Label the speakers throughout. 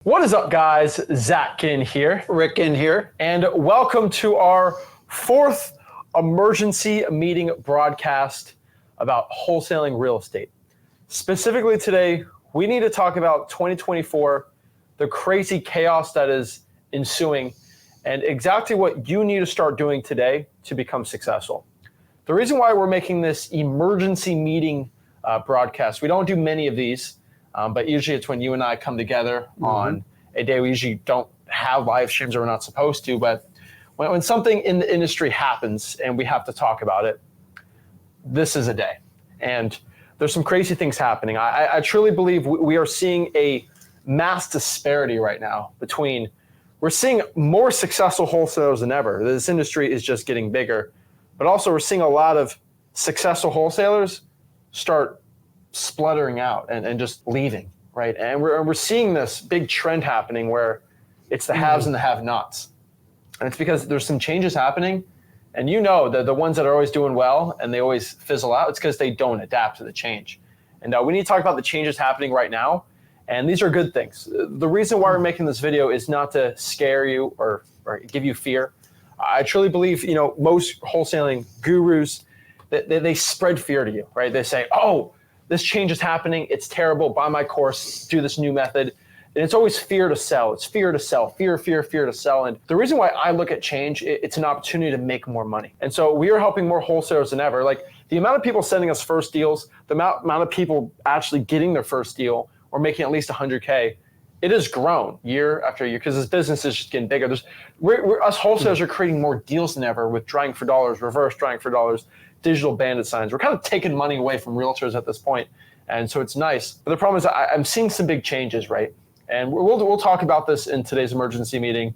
Speaker 1: What is up, guys? Zach Ginn here.
Speaker 2: Rick Ginn here.
Speaker 1: And welcome to our fourth emergency meeting broadcast about wholesaling real estate. Specifically today, we need to talk about 2024, the crazy chaos that is ensuing, and exactly what you need to start doing today to become successful. The reason why we're making this emergency meeting broadcast, we don't do many of these, but usually it's when you and I come together on a day we usually don't have live streams or we're not supposed to, but when something in the industry happens and we have to talk about it, this is a day. And there's some crazy things happening. I truly believe we are seeing a mass disparity right now between, we're seeing more successful wholesalers than ever. This industry is just getting bigger, but also we're seeing a lot of successful wholesalers start spluttering out and just leaving, right? And we're seeing this big trend happening where it's the haves and the have-nots. And it's because there's some changes happening, and you know that the ones that are always doing well and they always fizzle out, it's because they don't adapt to the change. And we need to talk about the changes happening right now, and these are good things. The reason why we're making this video is not to scare you or give you fear. I truly believe, most wholesaling gurus, they spread fear to you, right? They say, oh, this change is happening, it's terrible, buy my course, do this new method. And it's always fear to sell. It's fear to sell, fear to sell. And the reason why I look at change, it's an opportunity to make more money. And so we are helping more wholesalers than ever. Like the amount of people sending us first deals, the amount of people actually getting their first deal or making at least 100K, it has grown year after year because this business is just getting bigger. Us wholesalers are creating more deals than ever with drying for dollars, reverse drying for dollars, digital bandit signs. We're kind of taking money away from realtors at this point. And so it's nice. But the problem is I'm seeing some big changes, right? And we'll talk about this in today's emergency meeting.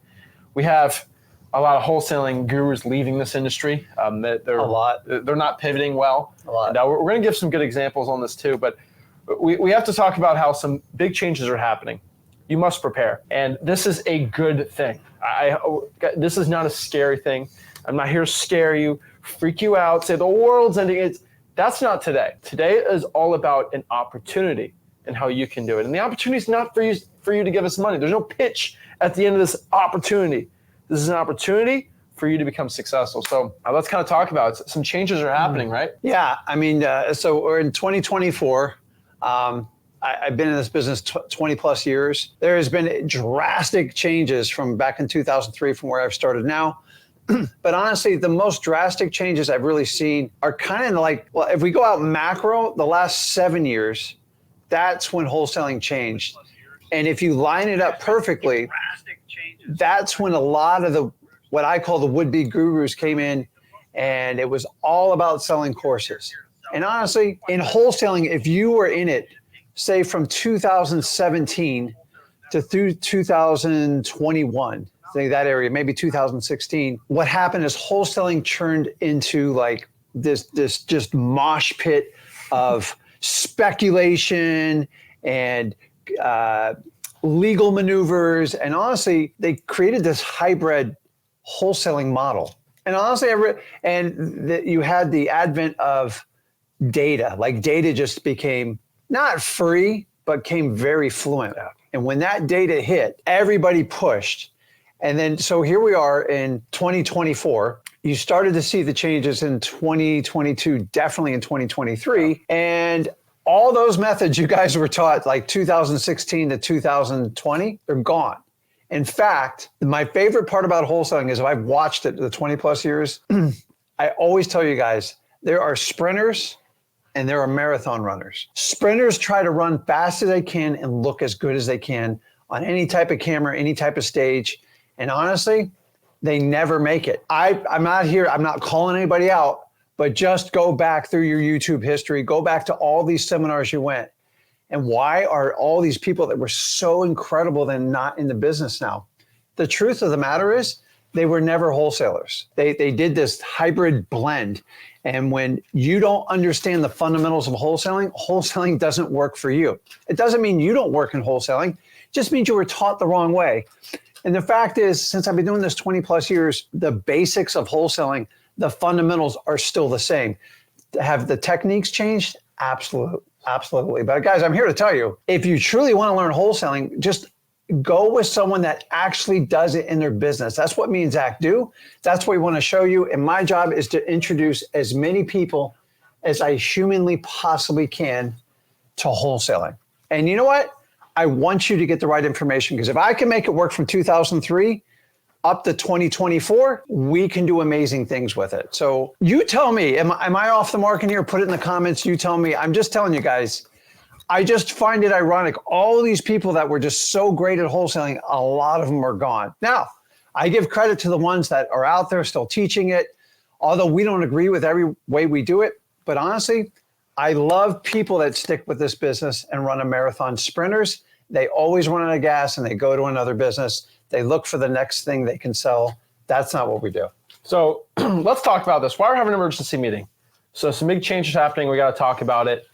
Speaker 1: We have a lot of wholesaling gurus leaving this industry. They're not pivoting well.
Speaker 2: A lot.
Speaker 1: And we're going to give some good examples on this too. But we have to talk about how some big changes are happening. You must prepare. And this is a good thing. This is not a scary thing. I'm not here to scare you, freak you out, say the world's ending. That's not today. Today is all about an opportunity and how you can do it. And the opportunity is not for you to give us money. There's no pitch at the end of this opportunity. This is an opportunity for you to become successful. So let's kind of talk about it. Some changes are happening, right?
Speaker 2: Yeah, so we're in 2024. I've been in this business 20 plus years. There has been drastic changes from back in 2003 from where I've started now. But honestly, the most drastic changes I've really seen are kind of like, well, if we go out macro, the last 7 years, that's when wholesaling changed. And if you line it up perfectly, that's when a lot of what I call the would-be gurus came in, and it was all about selling courses. And honestly, in wholesaling, if you were in it, say from 2017 to through 2021, say that area, maybe 2016, what happened is wholesaling turned into like this just mosh pit of speculation and legal maneuvers. And honestly, they created this hybrid wholesaling model. And honestly, you had the advent of data. Like data just became not free, but came very fluent. And when that data hit, everybody pushed. And then, so here we are in 2024. You started to see the changes in 2022, definitely in 2023. And all those methods you guys were taught, like 2016 to 2020, they're gone. In fact, my favorite part about wholesaling is if I've watched it the 20 plus years, I always tell you guys, there are sprinters and there are marathon runners. Sprinters try to run fast as they can and look as good as they can on any type of camera, any type of stage. And honestly, they never make it. I'm not calling anybody out, but just go back through your YouTube history, go back to all these seminars you went. And why are all these people that were so incredible then not in the business now? The truth of the matter is they were never wholesalers. They did this hybrid blend. And when you don't understand the fundamentals of wholesaling, wholesaling doesn't work for you. It doesn't mean you don't work in wholesaling. It just means you were taught the wrong way. And the fact is, since I've been doing this 20 plus years, the basics of wholesaling, the fundamentals are still the same. Have the techniques changed? Absolutely. But guys, I'm here to tell you, if you truly want to learn wholesaling, just Go with someone that actually does it in their business. That's what me and Zach do. That's what we want to show you. And my job is to introduce as many people as I humanly possibly can to wholesaling. And you know what? I want you to get the right information, because if I can make it work from 2003 up to 2024, we can do amazing things with it. So you tell me, am I off the mark in here? Put it in the comments. You tell me. I'm just telling you guys, I just find it ironic. All these people that were just so great at wholesaling, a lot of them are gone. Now, I give credit to the ones that are out there still teaching it, although we don't agree with every way we do it. But honestly, I love people that stick with this business and run a marathon. Sprinters, they always run out of gas and they go to another business. They look for the next thing they can sell. That's not what we do.
Speaker 1: So let's talk about this. Why we're having an emergency meeting. So some big changes happening. We got to talk about it.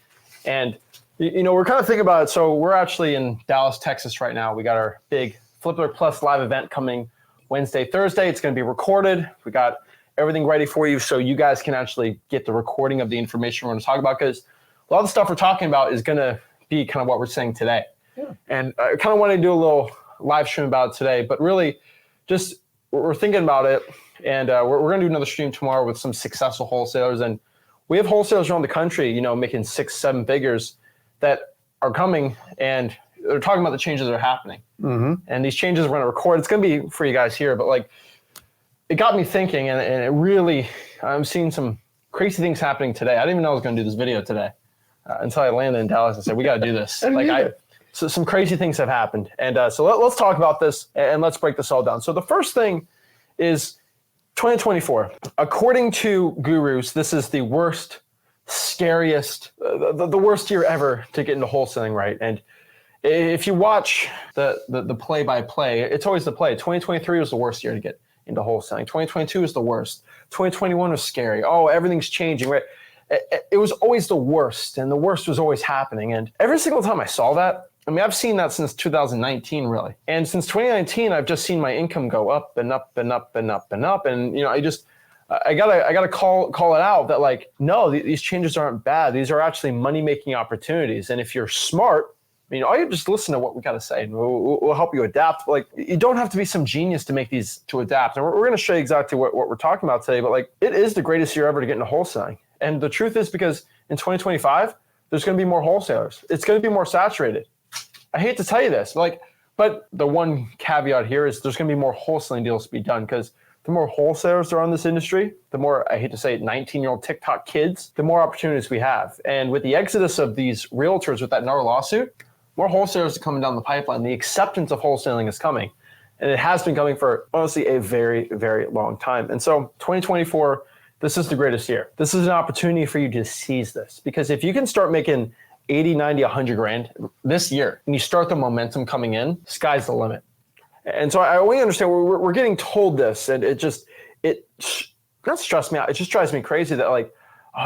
Speaker 1: And we're kind of thinking about it. So we're actually in Dallas, Texas right now. We got our big Flipper Plus live event coming Wednesday, Thursday. It's going to be recorded. We got everything ready for you so you guys can actually get the recording of the information we're going to talk about, because a lot of the stuff we're talking about is going to be kind of what we're saying today. Yeah. And I kind of want to do a little live stream about it today, but really just we're thinking about it. And we're going to do another stream tomorrow with some successful wholesalers. And we have wholesalers around the country, making 6-7 figures that are coming, and they're talking about the changes that are happening. Mm-hmm. And these changes we're going to record. It's going to be for you guys here, but it got me thinking, and it really, I'm seeing some crazy things happening today. I didn't even know I was going to do this video today until I landed in Dallas and said, we got to do this. So some crazy things have happened. And so let's talk about this, and let's break this all down. So the first thing is 2024. According to gurus, this is the worst, scariest, the worst year ever to get into wholesaling, right? And if you watch the play-by-play, it's always the play. 2023 was the worst year to get into wholesaling. 2022 is the worst. 2021 was scary. Oh, everything's changing, right? It was always the worst, and the worst was always happening. And every single time I saw that, I've seen that since 2019, really. And since 2019, I've just seen my income go up and up and up and up and up. And I gotta call it out that no, these changes aren't bad. These are actually money-making opportunities. And if you're smart, all you just listen to what we got to say, and we'll help you adapt. You don't have to be some genius to make these, to adapt. And we're going to show you exactly what we're talking about today. But it is the greatest year ever to get into wholesaling. And the truth is, because in 2025, there's going to be more wholesalers. It's going to be more saturated. I hate to tell you this, but the one caveat here is there's going to be more wholesaling deals to be done, because the more wholesalers there are in this industry, the more, I hate to say it, 19-year-old TikTok kids, the more opportunities we have. And with the exodus of these realtors with that NAR lawsuit, more wholesalers are coming down the pipeline. The acceptance of wholesaling is coming, and it has been coming for honestly a very, very long time. And so 2024, this is the greatest year. This is an opportunity for you to seize this, because if you can start making 80, 90, 100 grand this year, and you start the momentum coming in, sky's the limit. And so we understand we're getting told this, and it not stress me out. It just drives me crazy that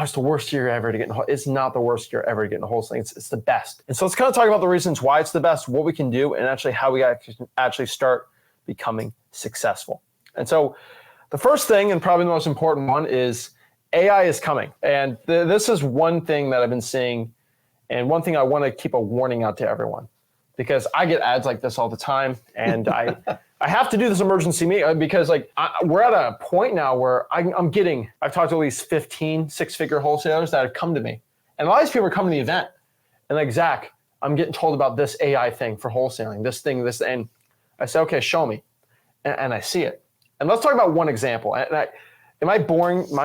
Speaker 1: it's the worst year ever to get into. It's not the worst year ever to get into wholesaling. It's the best. And so let's kind of talk about the reasons why it's the best, what we can do, and actually how we actually start becoming successful. And so the first thing, and probably the most important one, is AI is coming. And this is one thing that I've been seeing, and one thing I want to keep a warning out to everyone, because I get ads like this all the time, and I have to do this emergency meeting because we're at a point now where I've talked to at least 15 six-figure wholesalers that have come to me, and a lot of these people are coming to the event, and Zach, I'm getting told about this AI thing for wholesaling, this, and I say, okay, show me, and I see it. And let's talk about one example. And might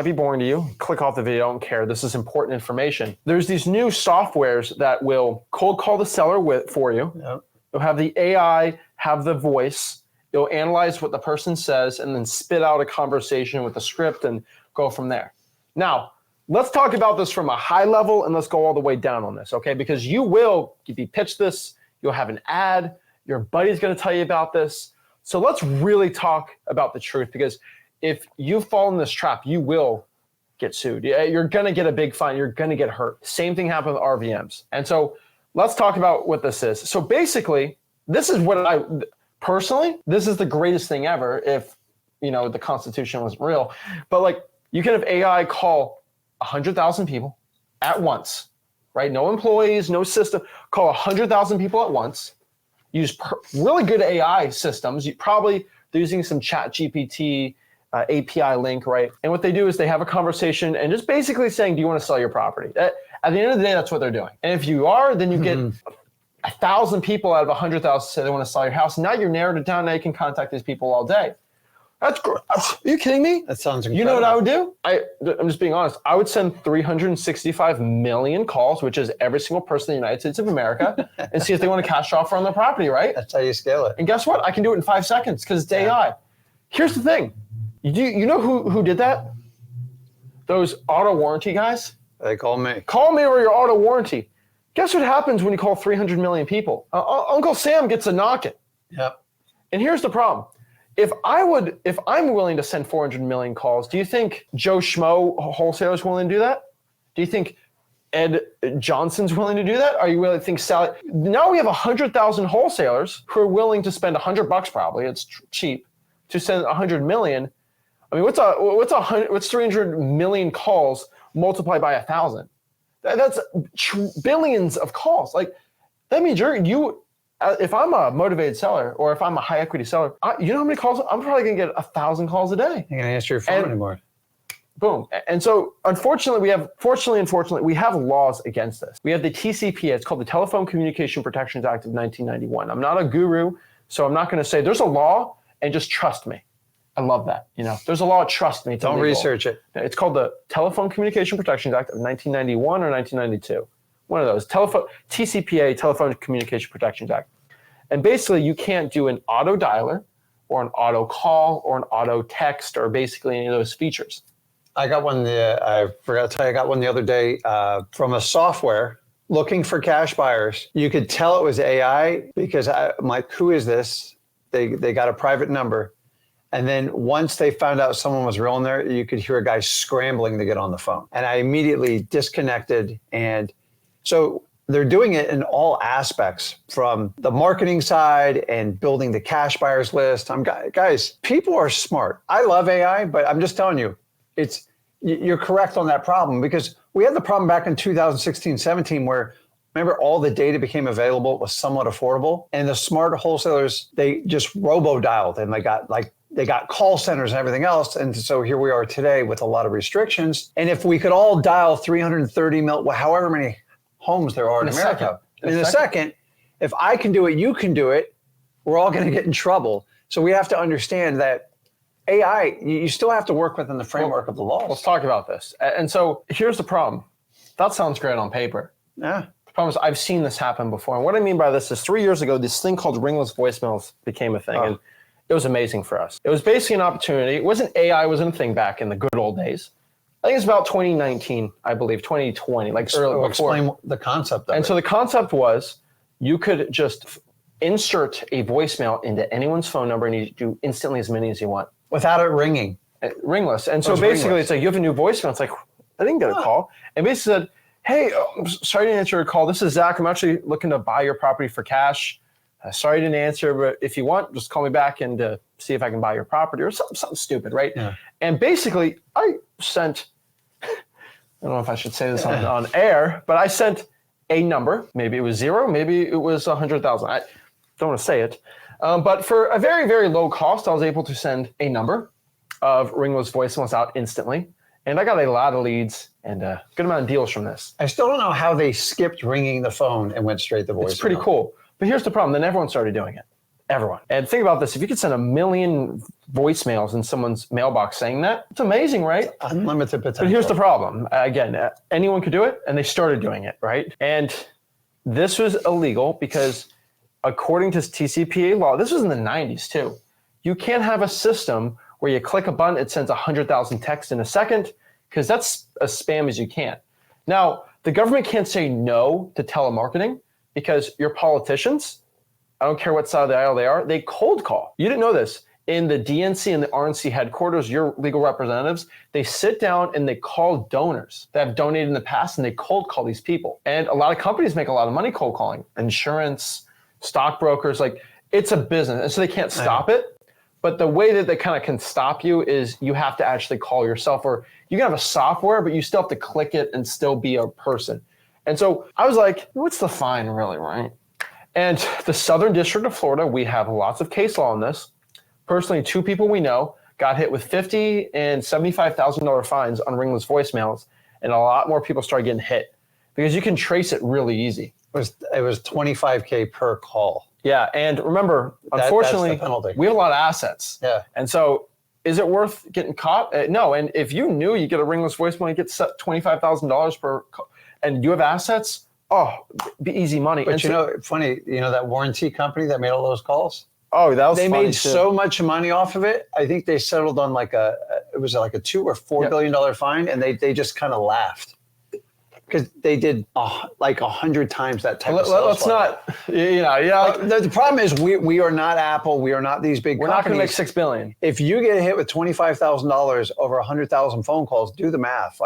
Speaker 1: be boring to you. Click off the video, I don't care. This is important information. There's these new softwares that will cold call the seller for you. Yep. You'll have the AI have the voice. It'll analyze what the person says and then spit out a conversation with a script and go from there. Now, let's talk about this from a high level, and let's go all the way down on this, okay? Because if you pitch this, you'll have an ad, your buddy's gonna tell you about this. So let's really talk about the truth, because if you fall in this trap, you will get sued. You're going to get a big fine. You're going to get hurt. Same thing happened with RVMs. And so let's talk about what this is. So basically, this is what this is the greatest thing ever if, the Constitution wasn't real. But you can have AI call 100,000 people at once, right? No employees, no system. Call 100,000 people at once use really good AI systems. They're using some chat GPT API link, right? And what they do is they have a conversation and just basically saying, do you want to sell your property? At the end of the day, that's what they're doing. And if you are, then you get 1,000 people out of 100,000 say they want to sell your house. Now you're narrowed it down. Now you can contact these people all day. That's great. Are you kidding me?
Speaker 2: That sounds incredible.
Speaker 1: You know what I would do? I'm just being honest. I would send 365 million calls, which is every single person in the United States of America, and see if they want a cash offer on their property, right?
Speaker 2: That's how you scale it.
Speaker 1: And guess what? I can do it in 5 seconds because it's AI. Here's the thing. You know who did that? Those auto warranty guys?
Speaker 2: They call me.
Speaker 1: Call me or your auto warranty. Guess what happens when you call 300 million people? Uncle Sam gets a knocking.
Speaker 2: Yep.
Speaker 1: And here's the problem. If I'm willing to send 400 million calls, do you think Joe Schmo wholesalers willing to do that? Do you think Ed Johnson's willing to do that? Are you willing to think Sally? Now we have 100,000 wholesalers who are willing to spend $100 probably. It's cheap to send 100 million. I mean, what's 300 million calls multiplied by 1,000? That's billions of calls. Like that means if I'm a motivated seller or if I'm a high equity seller, you know how many calls? I'm probably gonna get 1,000 calls a day.
Speaker 2: You're gonna answer your phone anymore.
Speaker 1: Boom. And so unfortunately, we have laws against this. We have the TCPA. It's called the Telephone Communication Protections Act of 1991. I'm not a guru, so I'm not gonna say there's a law and just trust me. I love that. There's a law, trust me.
Speaker 2: Don't research it.
Speaker 1: It's called the Telephone Communication Protections Act of 1991 or 1992. One of those. TCPA, Telephone Communication Protections Act. And basically, you can't do an auto dialer or an auto call or an auto text or basically any of those features.
Speaker 2: I got one. I forgot to tell you, I got one the other day from a software looking for cash buyers. You could tell it was AI because I'm like, who is this? They got a private number. And then once they found out someone was real in there, you could hear a guy scrambling to get on the phone. And I immediately disconnected. And so they're doing it in all aspects, from the marketing side and building the cash buyers list. Guys, people are smart. I love AI, but I'm just telling you, you're correct on that problem, because we had the problem back in 2016, 17, where remember all the data became available, it was somewhat affordable. And the smart wholesalers, they just robo-dialed and they got call centers and everything else. And so here we are today with a lot of restrictions. And if we could all dial 330 however many homes there are in America, in a second, if I can do it, you can do it, we're all going to get in trouble. So we have to understand that AI, you still have to work within the framework of the laws.
Speaker 1: Let's talk about this. And so here's the problem. That sounds great on paper.
Speaker 2: Yeah.
Speaker 1: The problem is I've seen this happen before. And what I mean by this is 3 years ago, this thing called ringless voicemails became a thing. And it was amazing for us. It was basically an opportunity. It wasn't AI, wasn't a thing back in the good old days. I think it's about 2019, I believe, 2020, like early before.
Speaker 2: Explain the concept of it.
Speaker 1: And so the concept was you could just insert a voicemail into anyone's phone number and you do instantly as many as you want.
Speaker 2: Without it ringless.
Speaker 1: And so basically it's like you have a new voicemail. It's like, I didn't get a call. And basically said, hey, I'm sorry to answer your call. This is Zach. I'm actually looking to buy your property for cash. Sorry I didn't answer, but if you want, just call me back and see if I can buy your property or something stupid, right? Yeah. And basically, I sent, I don't know if I should say this on air, but I sent a number. Maybe it was 0, maybe it was 100,000. I don't want to say it. But for a very, very low cost, I was able to send a number of ringless voicemails out instantly. And I got a lot of leads and a good amount of deals from this.
Speaker 2: I still don't know how they skipped ringing the phone and went straight to voicemail.
Speaker 1: It's pretty cool. But here's the problem. Then everyone started doing it. Everyone. And think about this. If you could send 1 million voicemails in someone's mailbox saying that, it's amazing, right?
Speaker 2: Unlimited potential.
Speaker 1: But here's the problem. Again, anyone could do it, and they started doing it, right? And this was illegal because according to TCPA law, this was in the 90s too, you can't have a system where you click a button, it sends 100,000 texts in a second, because that's as spam as you can. Now, the government can't say no to telemarketing because your politicians, I don't care what side of the aisle they are, they cold call. You didn't know this. In the DNC and the RNC headquarters, your legal representatives, they sit down and they call donors that have donated in the past and they cold call these people. And a lot of companies make a lot of money cold calling. Insurance, stockbrokers, like it's a business. And so they can't stop it. But the way that they kind of can stop you is you have to actually call yourself, or you can have a software, but you still have to click it and still be a person. And so I was like, what's the fine really, right? And the Southern District of Florida, we have lots of case law on this. Personally, 2 people we know got hit with $50,000 and $75,000 fines on ringless voicemails, and a lot more people started getting hit because you can trace it really easy.
Speaker 2: It was $25K per call.
Speaker 1: Yeah, and remember, unfortunately,
Speaker 2: that's the penalty.
Speaker 1: we have a lot of assets.
Speaker 2: Yeah.
Speaker 1: And so is it worth getting caught? No, and if you knew you get a ringless voicemail, you get $25,000 per call, and you have assets, be easy money.
Speaker 2: But
Speaker 1: and
Speaker 2: funny, that warranty company that made all those calls?
Speaker 1: Oh, that was
Speaker 2: They
Speaker 1: funny
Speaker 2: made
Speaker 1: too.
Speaker 2: so much money off of it. I think they settled on like a $2 or $4 billion fine, and they just kind of laughed because they did like 100 times that type of sales.
Speaker 1: Let's not,
Speaker 2: the problem is we are not Apple. We are not these big
Speaker 1: we're
Speaker 2: companies.
Speaker 1: not going to make $6 billion.
Speaker 2: If you get hit with $25,000 over 100,000 phone calls, do the math.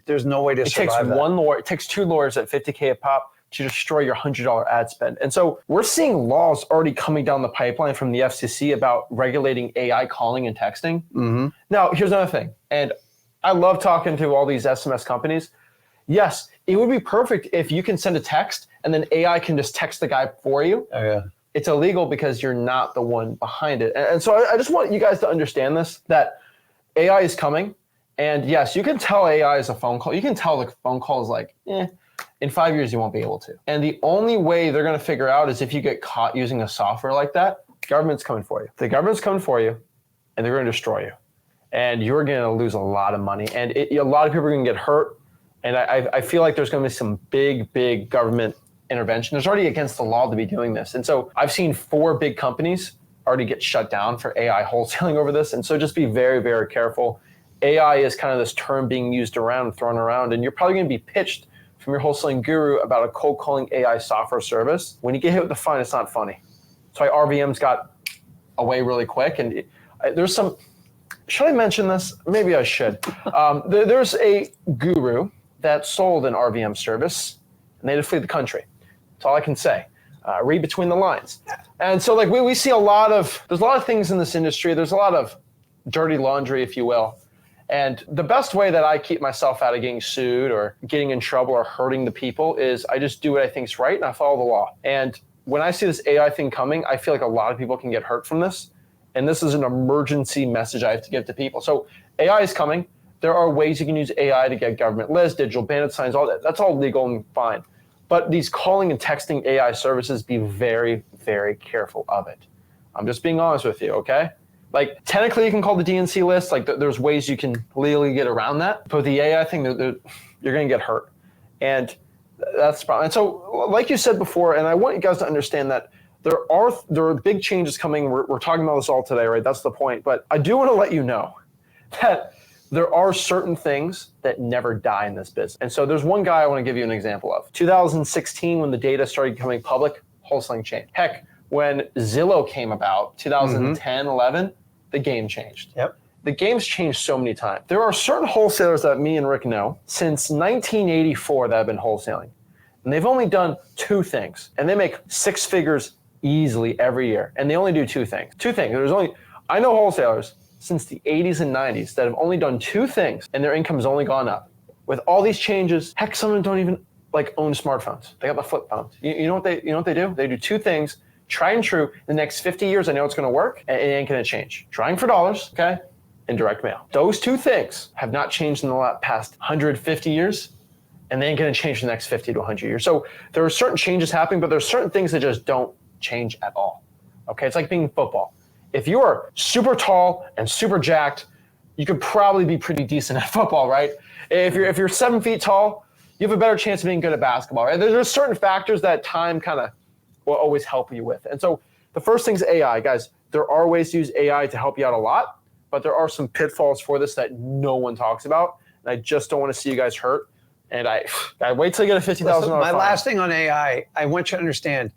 Speaker 2: There's no way to survive that.
Speaker 1: One lawyer. It takes 2 lawyers at $50K a pop to destroy your $100 ad spend. And so we're seeing laws already coming down the pipeline from the FCC about regulating AI calling and texting.
Speaker 2: Mm-hmm.
Speaker 1: Now, here's another thing. And I love talking to all these SMS companies. Yes, it would be perfect if you can send a text and then AI can just text the guy for you.
Speaker 2: Oh, yeah.
Speaker 1: It's illegal because you're not the one behind it. And so I just want you guys to understand this, that AI is coming. And yes, you can tell AI is a phone call. You can tell the phone call is like, in 5 years, you won't be able to. And the only way they're going to figure out is if you get caught using a software like that, government's coming for you. The government's coming for you, and they're going to destroy you. And you're going to lose a lot of money. And a lot of people are going to get hurt. And I feel like there's going to be some big government intervention. There's already against the law to be doing this. And so I've seen 4 big companies already get shut down for AI wholesaling over this. And so just be very, very careful. AI is kind of this term being used thrown around, and you're probably going to be pitched from your wholesaling guru about a cold calling AI software service. When you get hit with the fine, it's not funny. That's why RVMs got away really quick. And there's some, should I mention this? Maybe I should. There's a guru that sold an RVM service, and they had to flee the country. That's all I can say. Read between the lines. And so we see there's a lot of things in this industry. There's a lot of dirty laundry, if you will. And the best way that I keep myself out of getting sued or getting in trouble or hurting the people is I just do what I think is right and I follow the law. And when I see this AI thing coming, I feel like a lot of people can get hurt from this. And this is an emergency message I have to give to people. So AI is coming. There are ways you can use AI to get government lists, digital bandit signs, all that. That's all legal and fine. But these calling and texting AI services, be very, very careful of it. I'm just being honest with you, okay? Technically, you can call the DNC list. There's ways you can legally get around that. But the AI thing, you're going to get hurt. And that's the problem. And so, like you said before, and I want you guys to understand that there are big changes coming. We're talking about this all today, right? That's the point. But I do want to let you know that there are certain things that never die in this business. And so there's one guy I want to give you an example of. 2016, when the data started becoming public, wholesaling changed. Heck, when Zillow came about, 2010, 11, the game changed.
Speaker 2: Yep.
Speaker 1: The game's changed so many times. There are certain wholesalers that me and Rick know since 1984 that have been wholesaling. And they've only done 2 things. And they make 6 figures easily every year. And they only do 2 things. I know wholesalers since the 80s and 90s that have only done 2 things and their income's only gone up. With all these changes, heck, some of them don't even own smartphones. They got the flip phones. You know what they do? They do 2 things. Try and true. The next 50 years, I know it's going to work, and it ain't going to change. Trying for dollars, okay, and direct mail. Those 2 things have not changed in the past 150 years, and they ain't going to change in the next 50 to 100 years. So there are certain changes happening, but there's certain things that just don't change at all. Okay, it's like being football. If you are super tall and super jacked, you could probably be pretty decent at football, right? If you're 7 feet tall, you have a better chance of being good at basketball, right? There's certain factors that time kind of will always help you with. And so the first thing is AI. Guys, there are ways to use AI to help you out a lot, but there are some pitfalls for this that no one talks about. And I just don't want to see you guys hurt. And I wait till you get a $50,000 fine.
Speaker 2: My last thing on AI, I want you to understand,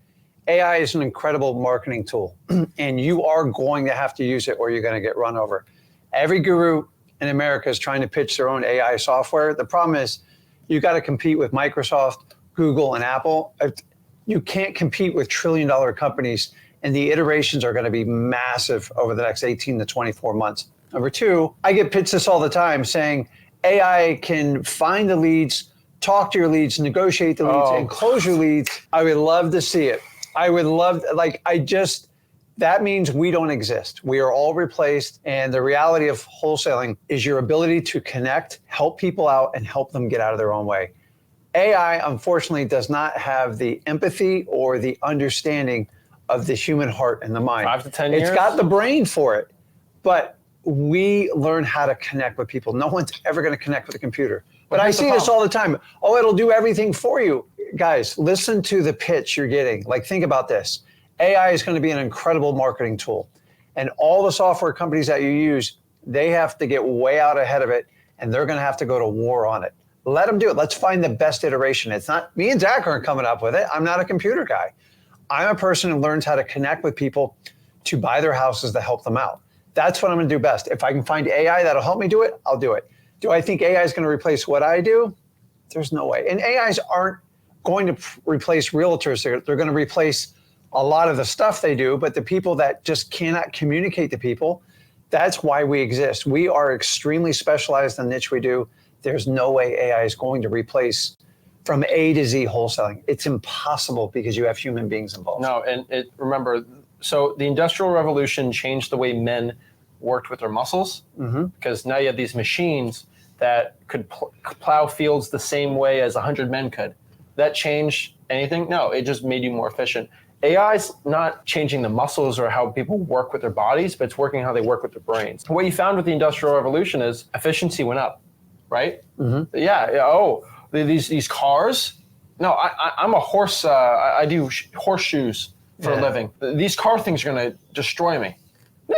Speaker 2: AI is an incredible marketing tool, and you are going to have to use it or you're going to get run over. Every guru in America is trying to pitch their own AI software. The problem is you got to compete with Microsoft, Google, and Apple. You can't compete with trillion-dollar companies, and the iterations are going to be massive over the next 18 to 24 months. Number 2, I get pitched this all the time saying AI can find the leads, talk to your leads, negotiate the leads, and close your leads. I would love to see it. I would love, that means we don't exist. We are all replaced. And the reality of wholesaling is your ability to connect, help people out, and help them get out of their own way. AI, unfortunately, does not have the empathy or the understanding of the human heart and the mind.
Speaker 1: 5 to 10 years?
Speaker 2: It's got the brain for it, but we learn how to connect with people. No one's ever going to connect with a computer. But I see this all the time. Oh, it'll do everything for you. Guys, listen to the pitch you're getting. Like, think about this. AI is going to be an incredible marketing tool. And all the software companies that you use, they have to get way out ahead of it, and they're going to have to go to war on it. Let them do it. Let's find the best iteration. It's not, me and Zach aren't coming up with it. I'm not a computer guy. I'm a person who learns how to connect with people to buy their houses to help them out. That's what I'm going to do best. If I can find AI that'll help me do it, I'll do it. Do I think AI is going to replace what I do? There's no way. And AIs aren't going to replace realtors. They're going to replace a lot of the stuff they do, but the people that just cannot communicate to people, that's why we exist. We are extremely specialized in the niche we do. There's no way AI is going to replace from A to Z wholesaling. It's impossible because you have human beings involved.
Speaker 1: No, and remember, so the Industrial Revolution changed the way men worked with their muscles, because now you have these machines that could plow fields the same way as 100 men could. That changed anything? No, it just made you more efficient. AI's not changing the muscles or how people work with their bodies, but it's working how they work with their brains. What you found with the Industrial Revolution is efficiency went up, right? These cars. No, I'm a horse. I do horseshoes for a living. These car things are going to destroy me.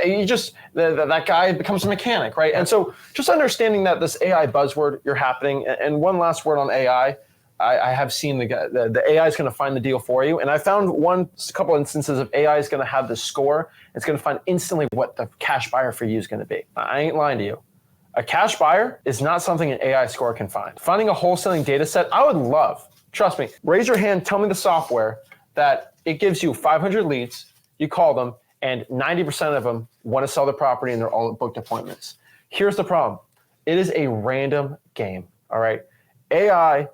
Speaker 1: You just, that guy becomes a mechanic, right? And so just understanding that this AI buzzword you're happening, and one last word on AI, I have seen the AI is going to find the deal for you. And I found a couple instances of AI is going to have the score. It's going to find instantly what the cash buyer for you is going to be. I ain't lying to you. A cash buyer is not something an AI score can find. Finding a wholesaling data set, I would love, trust me, raise your hand, tell me the software that it gives you 500 leads, you call them, and 90% of them want to sell the property and they're all booked appointments. Here's the problem. It is a random game, all right? AI,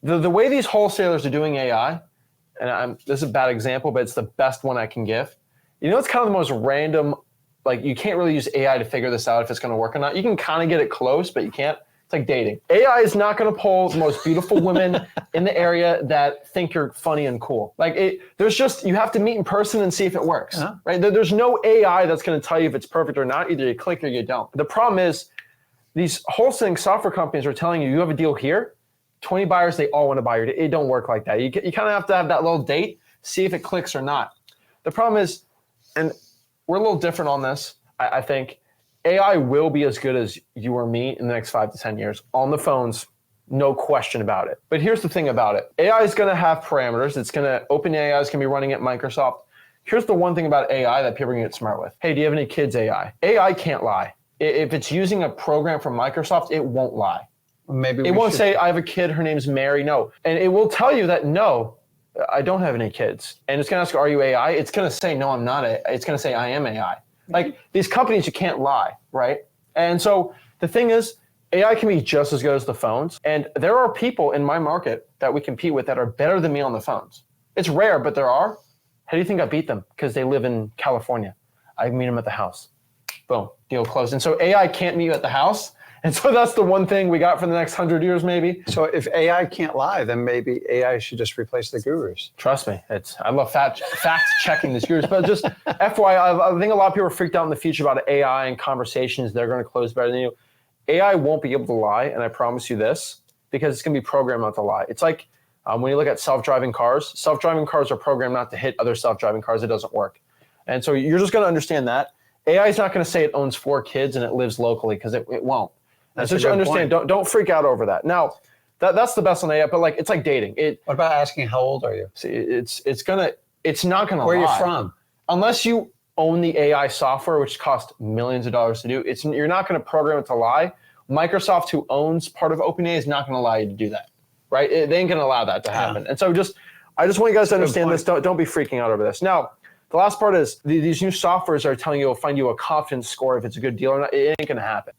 Speaker 1: the way these wholesalers are doing AI, and this is a bad example, but it's the best one I can give. You know, it's kind of the most random, like you can't really use AI to figure this out if it's going to work or not. You can kind of get it close, but you can't. It's like dating. AI is not going to pull the most beautiful women in the area that think you're funny and cool. There's just, you have to meet in person and see if it works, right? There's no AI that's going to tell you if it's perfect or not. Either you click or you don't. The problem is these wholesaling software companies are telling you, you have a deal here, 20 buyers, they all want to buy your deal. It don't work like that. You kind of have to have that little date, see if it clicks or not. The problem is, and we're a little different on this, I think, AI will be as good as you or me in the next 5 to 10 years on the phones, no question about it. But here's the thing about it. AI is going to have parameters. OpenAI is going to be running at Microsoft. Here's the one thing about AI that people are going to get smart with. Hey, do you have any kids AI? AI can't lie. If it's using a program from Microsoft, it won't lie.
Speaker 2: Maybe
Speaker 1: it won't say, I have a kid, her name's Mary. No. And it will tell you that, no, I don't have any kids. And it's going to ask, are you AI? It's going to say, no, I'm not. It's going to say, I am AI. Like these companies, you can't lie, right? And so the thing is, AI can be just as good as the phones. And there are people in my market that we compete with that are better than me on the phones. It's rare, but there are. How do you think I beat them? Because they live in California. I meet them at the house. Boom, deal closed. And so AI can't meet you at the house. And so that's the one thing we got for the next 100 years, maybe.
Speaker 2: So if AI can't lie, then maybe AI should just replace the gurus.
Speaker 1: Trust me, I love fact checking these gurus. But just FYI, I think a lot of people are freaked out in the future about AI and conversations. They're going to close better than you. AI won't be able to lie, and I promise you this, because it's going to be programmed not to lie. It's like when you look at self-driving cars are programmed not to hit other self-driving cars. It doesn't work. And so you're just going to understand that. AI is not going to say it owns 4 kids and it lives locally, because it won't. And so just understand, don't freak out over that. Now, that's the best on AI, but it's like dating.
Speaker 2: What about asking how old are you?
Speaker 1: See, it's not gonna lie.
Speaker 2: Where are you from?
Speaker 1: Unless you own the AI software, which costs millions of dollars to do, you're not gonna program it to lie. Microsoft, who owns part of OpenAI, is not gonna allow you to do that, right? They ain't gonna allow that to happen. And so I just want you guys to understand this. Don't be freaking out over this. Now, the last part is these new softwares are telling you, it'll find you a confidence score if it's a good deal or not. It ain't gonna happen.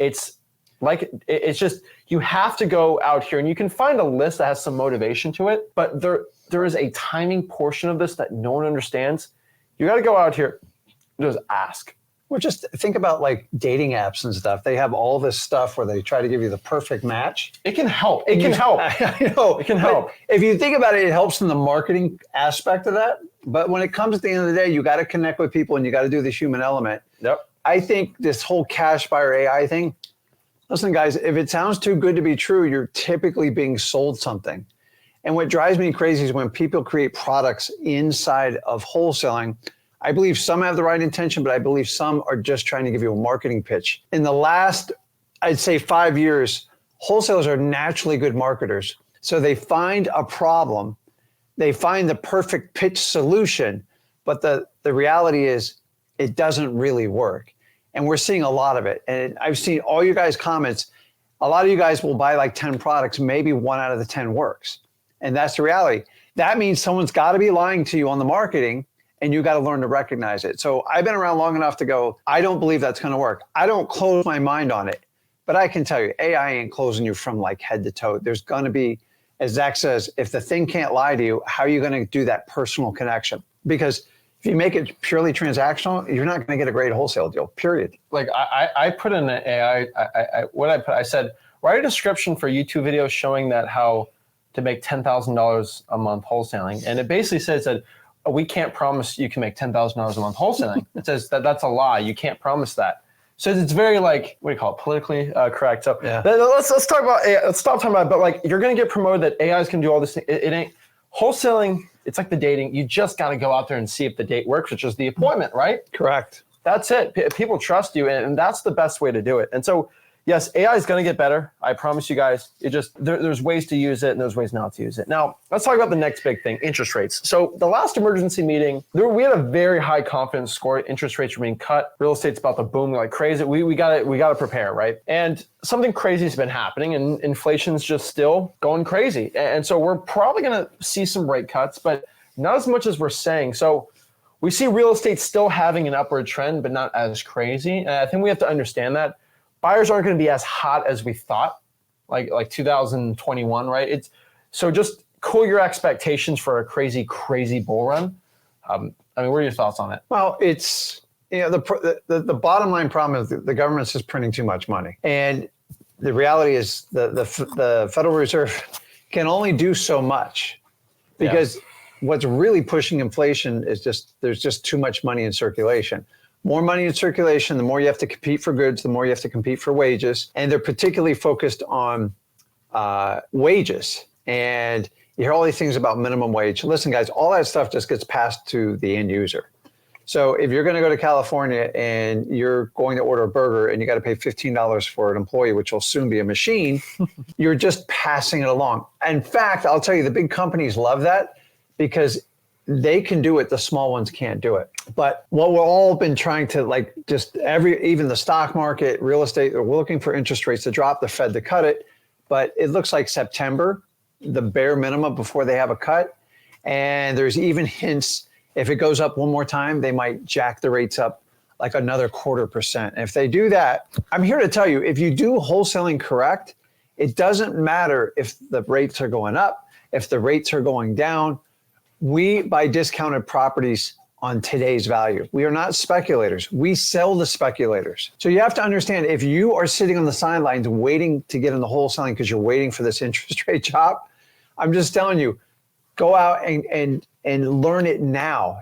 Speaker 1: It's just, you have to go out here, and you can find a list that has some motivation to it, but there is a timing portion of this that no one understands. You got to go out here and just ask.
Speaker 2: Well, just think about like dating apps and stuff. They have all this stuff where they try to give you the perfect match.
Speaker 1: It can help. It can help.
Speaker 2: I know.
Speaker 1: It can help.
Speaker 2: If you think about it, it helps in the marketing aspect of that. But when it comes at the end of the day, you got to connect with people and you got to do the human element.
Speaker 1: Yep.
Speaker 2: I think this whole cash buyer AI thing, listen, guys, if it sounds too good to be true, you're typically being sold something. And what drives me crazy is when people create products inside of wholesaling. I believe some have the right intention, but I believe some are just trying to give you a marketing pitch. In the last, I'd say 5 years, wholesalers are naturally good marketers. So they find a problem, they find the perfect pitch solution, but the reality is it doesn't really work. And we're seeing a lot of it. And I've seen all you guys' comments. A lot of you guys will buy like 10 products, maybe 1 out of the 10 works. And that's the reality. That means someone's got to be lying to you on the marketing, and you got to learn to recognize it. So I've been around long enough to go, I don't believe that's going to work. I don't close my mind on it, but I can tell you, AI ain't closing you from like head to toe. There's going to be, as Zach says, if the thing can't lie to you, how are you going to do that personal connection? Because if you make it purely transactional, you're not going to get a great wholesale deal, period.
Speaker 1: Like I put in an AI, I said, write a description for YouTube videos showing that how to make $10,000 a month wholesaling. And it basically says that we can't promise you can make $10,000 a month wholesaling. It says that that's a lie. You can't promise that. So it's very like, what do you call it, politically correct. So
Speaker 2: yeah.
Speaker 1: let's talk about AI. Let's stop talking about it. But like, you're going to get promoted that AI is going to do all this thing. It ain't wholesaling. It's like the dating. You just got to go out there and see if the date works, which is the appointment, right?
Speaker 2: Correct.
Speaker 1: That's it. People trust you, and that's the best way to do it. And so, yes, AI is going to get better. I promise you guys. It just there's ways to use it and there's ways not to use it. Now, let's talk about the next big thing, interest rates. So the last emergency meeting, we had a very high confidence score. Interest rates were being cut. Real estate's about to boom like crazy. We got to prepare, right? And something crazy has been happening, and inflation's just still going crazy. And so we're probably going to see some rate cuts, but not as much as we're saying. So we see real estate still having an upward trend, but not as crazy. And I think we have to understand that. Buyers aren't going to be as hot as we thought, like 2021, right? So just cool your expectations for a crazy, crazy bull run. I mean, what are your thoughts on it?
Speaker 2: Well, it's, the bottom line problem is the government's just printing too much money. And the reality is the Federal Reserve can only do so much because what's really pushing inflation is there's just too much money in circulation. More money in circulation, the more you have to compete for goods, the more you have to compete for wages. And they're particularly focused on wages. And you hear all these things about minimum wage. Listen, guys, all that stuff just gets passed to the end user. So if you're going to go to California and you're going to order a burger and you got to pay $15 for an employee, which will soon be a machine, you're just passing it along. In fact, I'll tell you, the big companies love that because they can do it, the small ones can't do it. But what we've all been trying to even the stock market, real estate, we're looking for interest rates to drop, the Fed to cut it. But it looks like September, the bare minimum before they have a cut. And there's even hints, if it goes up one more time, they might jack the rates up like another 0.25%. And if they do that, I'm here to tell you, if you do wholesaling correct, it doesn't matter if the rates are going up, if the rates are going down. We buy discounted properties on today's value. We are not speculators. We sell to speculators. So you have to understand, if you are sitting on the sidelines waiting to get in the wholesaling because you're waiting for this interest rate drop, I'm just telling you, go out and learn it now.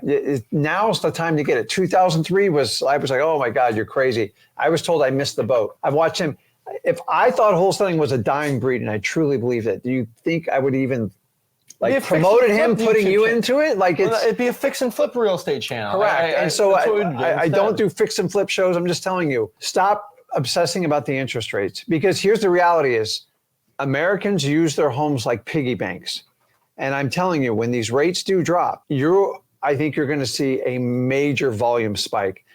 Speaker 2: Now's the time to get it. 2003 I was like, oh my God, you're crazy. I was told I missed the boat. I've watched him. If I thought wholesaling was a dying breed, and I truly believe it, do you think I would even promoted him, putting you into it?
Speaker 1: It'd be a fix and flip real estate channel.
Speaker 2: Correct. I don't do fix and flip shows. I'm just telling you, stop obsessing about the interest rates, because here's the reality is Americans use their homes like piggy banks. And I'm telling you, when these rates do drop, I think you're going to see a major volume spike.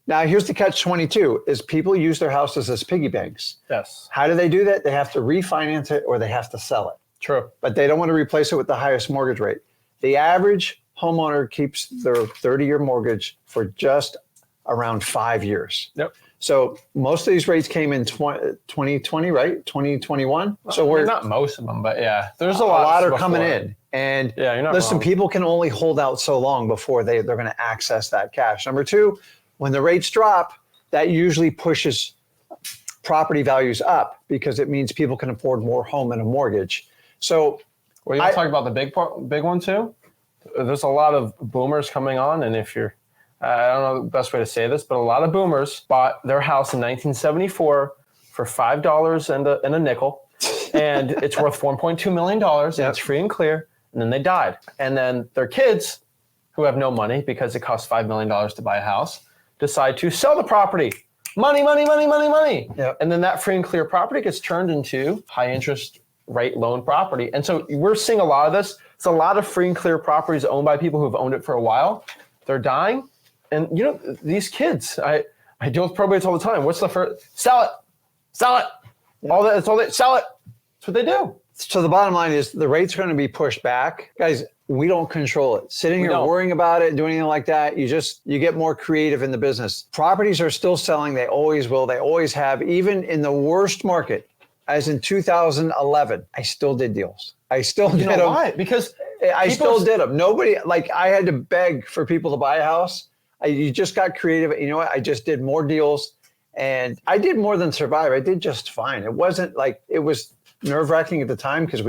Speaker 2: Now, here's the catch-22 is people use their houses as piggy banks.
Speaker 1: Yes.
Speaker 2: How do they do that? They have to refinance it or they have to sell it.
Speaker 1: True.
Speaker 2: But they don't want to replace it with the highest mortgage rate. The average homeowner keeps their 30-year mortgage for just around 5 years.
Speaker 1: Yep.
Speaker 2: So most of these rates came in 2020, right? 2021. So we're
Speaker 1: not most of them, but yeah, there's
Speaker 2: a lot are
Speaker 1: before.
Speaker 2: coming in. And
Speaker 1: yeah, you're not
Speaker 2: listen,
Speaker 1: wrong.
Speaker 2: people can only hold out so long before they're going to access that cash. Number two, when the rates drop, that usually pushes property values up because it means people can afford more home and a mortgage. So
Speaker 1: well, you want to talk about the big one too? There's a lot of boomers coming on, and if you're, I don't know the best way to say this, but a lot of boomers bought their house in 1974 for $5 and a nickel, and it's worth $1.2 million, and it's free and clear, and then they died. And then their kids, who have no money because it costs $5 million to buy a house, decide to sell the property. Money.
Speaker 2: Yep.
Speaker 1: And then that free and clear property gets turned into high interest rate loan property. And so we're seeing a lot of this. It's a lot of free and clear properties owned by people who've owned it for a while. They're dying. And you know, these kids, I deal with probates all the time. What's the first? Sell it. Yep. Sell it. That's what they do.
Speaker 2: So the bottom line is the rates are going to be pushed back. Guys, we don't control it. Sitting here worrying about it, doing anything like that, you get more creative in the business. Properties are still selling. They always will. They always have. Even in the worst market, as in 2011, I still did deals. I still did them.
Speaker 1: Why? Because
Speaker 2: I still did them. Nobody, like I had to beg for people to buy a house. You just got creative. You know what? I just did more deals and I did more than survive. I did just fine. It wasn't like, it was nerve-wracking at the time because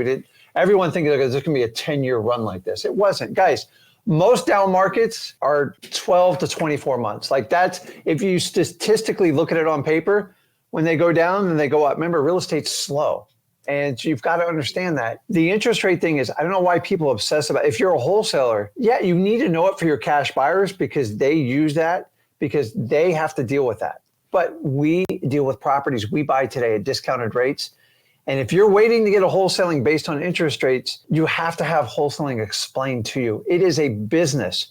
Speaker 2: everyone thinks like, there's going to be a 10-year run like this. It wasn't. Guys, most down markets are 12 to 24 months. Like that's, if you statistically look at it on paper, when they go down and they go up, remember real estate's slow. And you've got to understand that. The interest rate thing is, I don't know why people obsess about it. If you're a wholesaler, yeah, you need to know it for your cash buyers because they use that because they have to deal with that. But we deal with properties we buy today at discounted rates. And if you're waiting to get a wholesaling based on interest rates, you have to have wholesaling explained to you. It is a business.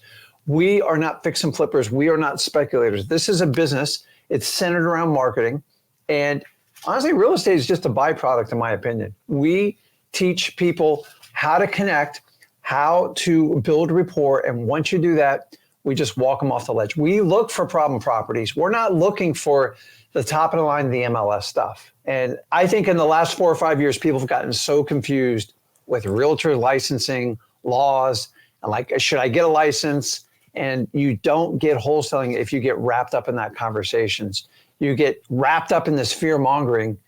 Speaker 2: We are not fix and flippers. We are not speculators. This is a business. It's centered around marketing. And honestly, real estate is just a byproduct, in my opinion. We teach people how to connect, how to build rapport. And once you do that, we just walk them off the ledge. We look for problem properties. We're not looking for the top of the line, the MLS stuff. And I think in the last 4 or 5 years, people have gotten so confused with realtor licensing laws and like, should I get a license? And you don't get wholesaling if you get wrapped up in that conversations. You get wrapped up in this fear mongering.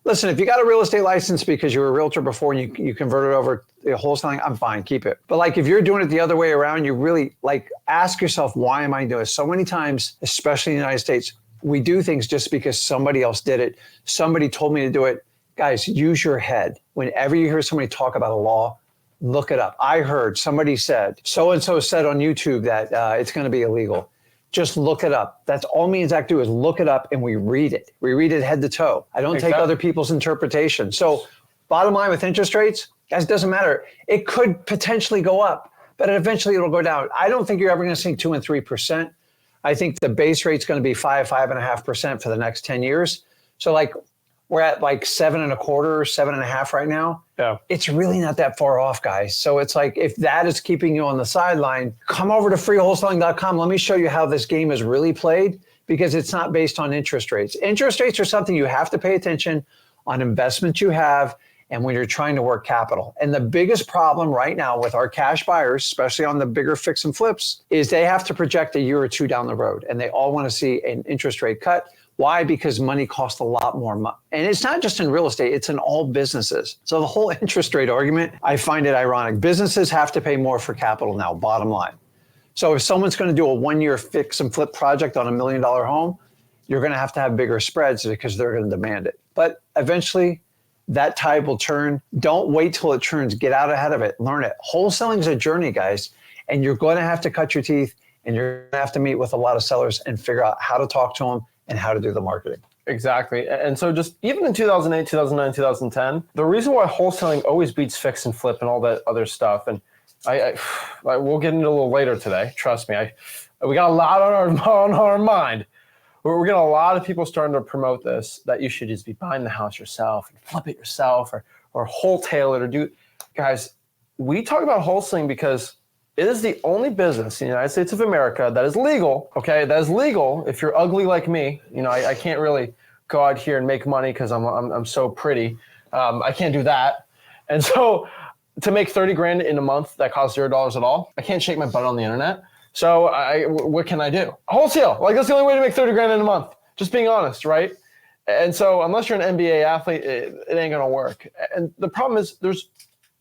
Speaker 2: Listen, if you got a real estate license because you were a realtor before and you converted over to wholesaling, I'm fine, keep it. But like if you're doing it the other way around, you really like ask yourself, why am I doing this? So many times, especially in the United States, we do things just because somebody else did it. Somebody told me to do it. Guys, use your head. Whenever you hear somebody talk about a law, look it up. I heard somebody said, so-and-so said on YouTube that it's going to be illegal. Just look it up. That's all me and Zach do is look it up and we read it. We read it head to toe. I don't take other people's interpretation. So bottom line with interest rates, guys, it doesn't matter. It could potentially go up, but eventually it'll go down. I don't think you're ever going to see 2 and 3%. I think the base rate's going to be 5.5% for the next 10 years. So like we're at like 7.25, 7.5 right now.
Speaker 1: Yeah.
Speaker 2: It's really not that far off, guys. So it's like, if that is keeping you on the sideline, come over to freewholesaling.com. Let me show you how this game is really played because it's not based on interest rates. Interest rates are something you have to pay attention on investments you have and when you're trying to work capital. And the biggest problem right now with our cash buyers, especially on the bigger fix and flips, is they have to project a year or two down the road and they all want to see an interest rate cut. Why? Because money costs a lot more money. And it's not just in real estate, it's in all businesses. So the whole interest rate argument, I find it ironic. Businesses have to pay more for capital now, bottom line. So if someone's going to do a 1-year fix and flip project on $1 million home, you're going to have bigger spreads because they're going to demand it. But eventually that tide will turn. Don't wait till it turns. Get out ahead of it. Learn it. Wholesaling is a journey, guys. And you're going to have to cut your teeth and you're going to have to meet with a lot of sellers and figure out how to talk to them and how to do the marketing.
Speaker 1: Exactly. And so just even in 2008, 2009, 2010, the reason why wholesaling always beats fix and flip and all that other stuff, and I we'll get into it a little later today, trust me, we got a lot on our mind. We're getting a lot of people starting to promote this, that you should just be buying the house yourself and flip it yourself or wholesale it or do. Guys, we talk about wholesaling because It is the only business in the United States of America that is legal, okay? That is legal if you're ugly like me. I can't really go out here and make money because I'm so pretty. I can't do that. And so to make 30 grand in a month that costs $0 at all, I can't shake my butt on the internet. So what can I do? Wholesale. Like, that's the only way to make 30 grand in a month. Just being honest, right? And so unless you're an NBA athlete, it ain't gonna work. And the problem is there's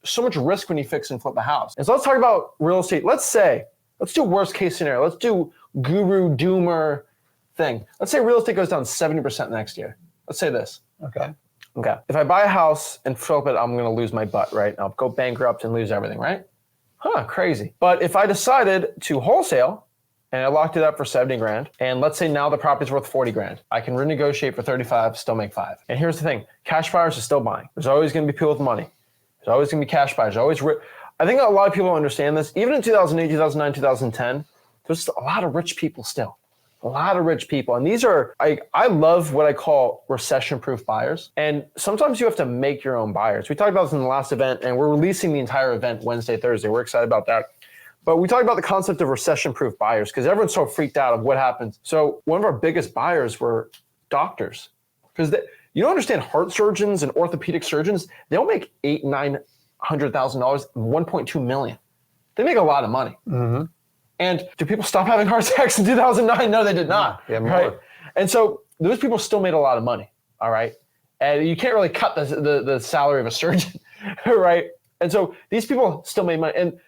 Speaker 1: so much risk when you fix and flip a house. And so let's talk about real estate. Let's do worst case scenario. Let's do guru doomer thing. Let's say real estate goes down 70% next year. Let's say this.
Speaker 2: Okay.
Speaker 1: If I buy a house and flip it, I'm gonna lose my butt, right? I'll go bankrupt and lose everything, right? Crazy. But if I decided to wholesale and I locked it up for 70 grand, and let's say now the property's worth 40 grand, I can renegotiate for 35, still make 5. And here's the thing, cash buyers are still buying. There's always gonna be people with money. There's always gonna be cash buyers. I think a lot of people understand this. Even in 2008, 2009, 2010, there's a lot of rich people still. A lot of rich people. And these are, I love what I call recession-proof buyers. And sometimes you have to make your own buyers. We talked about this in the last event, and we're releasing the entire event Wednesday, Thursday. We're excited about that. But we talked about the concept of recession-proof buyers because everyone's so freaked out of what happens. So one of our biggest buyers were doctors. Because you don't understand, heart surgeons and orthopedic surgeons, they'll make $800,000, $900,000, $1.2 million. They make a lot of money. Mm-hmm. And do people stop having heart attacks in 2009? No, they did not.
Speaker 2: Yeah,
Speaker 1: right? And so those people still made a lot of money, all right? And you can't really cut the salary of a surgeon, right? And so these people still made money. And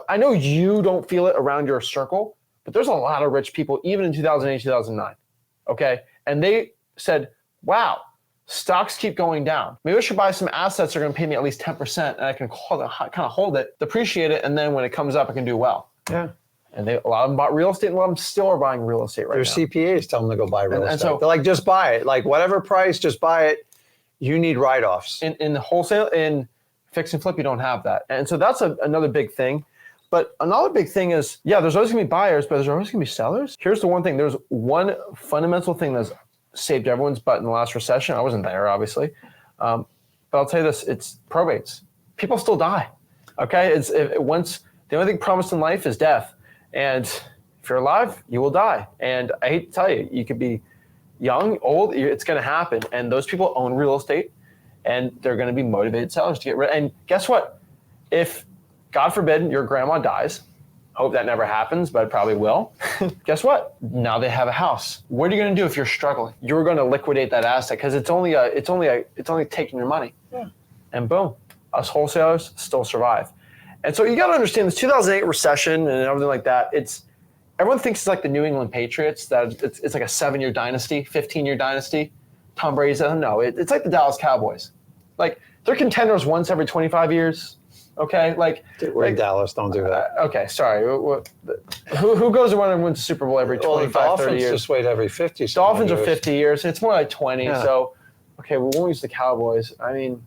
Speaker 1: I know you don't feel it around your circle, but there's a lot of rich people, even in 2008, 2009, okay? And they said, wow, stocks keep going down. Maybe I should buy some assets that are gonna pay me at least 10%, and I can kind of hold it, depreciate it, and then when it comes up, I can do well.
Speaker 2: Yeah.
Speaker 1: And a lot of them bought real estate, and a lot of them still are buying real estate right now.
Speaker 2: Their CPAs tell them to go buy real estate.
Speaker 1: And so,
Speaker 2: they're like, just buy it. Like, whatever price, just buy it. You need write-offs.
Speaker 1: In the wholesale, in fix and flip, you don't have that. And so that's another big thing. But another big thing is, yeah, there's always gonna be buyers, but there's always gonna be sellers. Here's the one thing. There's one fundamental thing that's saved everyone's butt in the last recession. I wasn't there, obviously. But I'll tell you this, it's probates. People still die, okay? The only thing promised in life is death. And if you're alive, you will die. And I hate to tell you, you could be young, old, it's gonna happen. And those people own real estate, and they're gonna be motivated sellers to get rid. And guess what? If, God forbid, your grandma dies, hope that never happens, but it probably will. Guess what? Now they have a house. What are you gonna do if you're struggling? You're gonna liquidate that asset because it's only taking your money. Yeah. And boom, us wholesalers still survive. And so you got to understand this 2008 recession and everything like that. Everyone thinks it's like the New England Patriots, that it's like a 7-year dynasty, 15-year dynasty. Tom Brady said, no, it's like the Dallas Cowboys. Like, they're contenders once every 25 years. Okay,
Speaker 2: we're in Dallas. Don't do that.
Speaker 1: Okay, sorry. Who goes around and wins the Super Bowl every 25, 30 years?
Speaker 2: Just wait every 50.
Speaker 1: Dolphins are 50 years. It's more like 20. Yeah. So, okay, we won't use the Cowboys. I mean,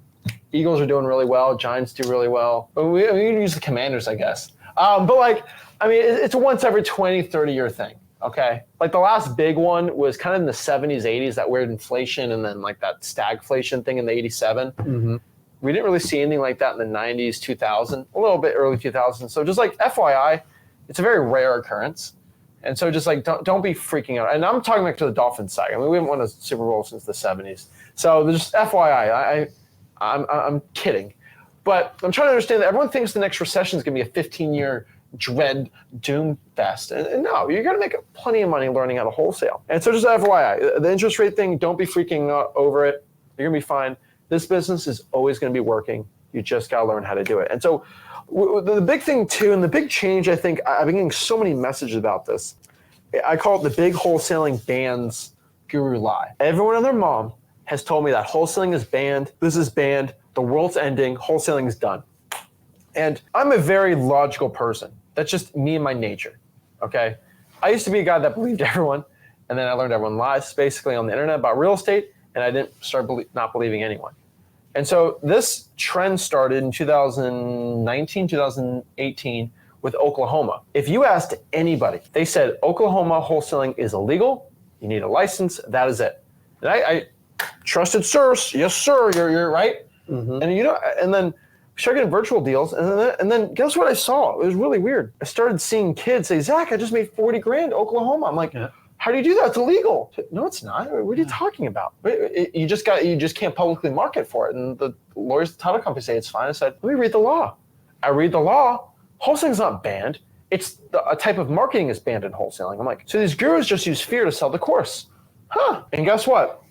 Speaker 1: Eagles are doing really well. Giants do really well. But we can use the Commanders, I guess. It's a once every 20, 30-year thing, okay? Like the last big one was kind of in the 70s, 80s, that weird inflation, and then like that stagflation thing in the 87. Mm-hmm. We didn't really see anything like that in the 90s, 2000, a little bit early 2000s. So just like FYI, it's a very rare occurrence. And so just like, don't be freaking out. And I'm talking back to the Dolphins side. I mean, we haven't won a Super Bowl since the 70s. So just FYI, I'm kidding. But I'm trying to understand that everyone thinks the next recession is going to be a 15-year dread doom fest. And no, you're going to make plenty of money learning how to wholesale. And so just FYI, the interest rate thing, don't be freaking out over it. You're going to be fine. This business is always going to be working. You just got to learn how to do it. And so the big thing too, and the big change, I think, I've been getting so many messages about this. I call it the big wholesaling bans guru lie. Everyone and their mom has told me that wholesaling is banned, this is banned, the world's ending, wholesaling is done. And I'm a very logical person. That's just me and my nature, okay? I used to be a guy that believed everyone, and then I learned everyone lies basically on the internet about real estate, and I didn't start not believing anyone. And so this trend started in 2019, 2018 with Oklahoma. If you asked anybody, they said Oklahoma wholesaling is illegal, you need a license, that is it. And I trusted source, yes sir, you're right. Mm-hmm. And and then started getting virtual deals, and then guess what I saw? It was really weird. I started seeing kids say, Zach, I just made 40 grand in Oklahoma. I'm like, how do you do that? It's illegal. No, it's not. What are you talking about? You just can't publicly market for it. And the lawyers, the title company say it's fine. I said, let me read the law. I read the law. Wholesaling's not banned. It's a type of marketing is banned in wholesaling. I'm like, so these gurus just use fear to sell the course. Huh. And guess what?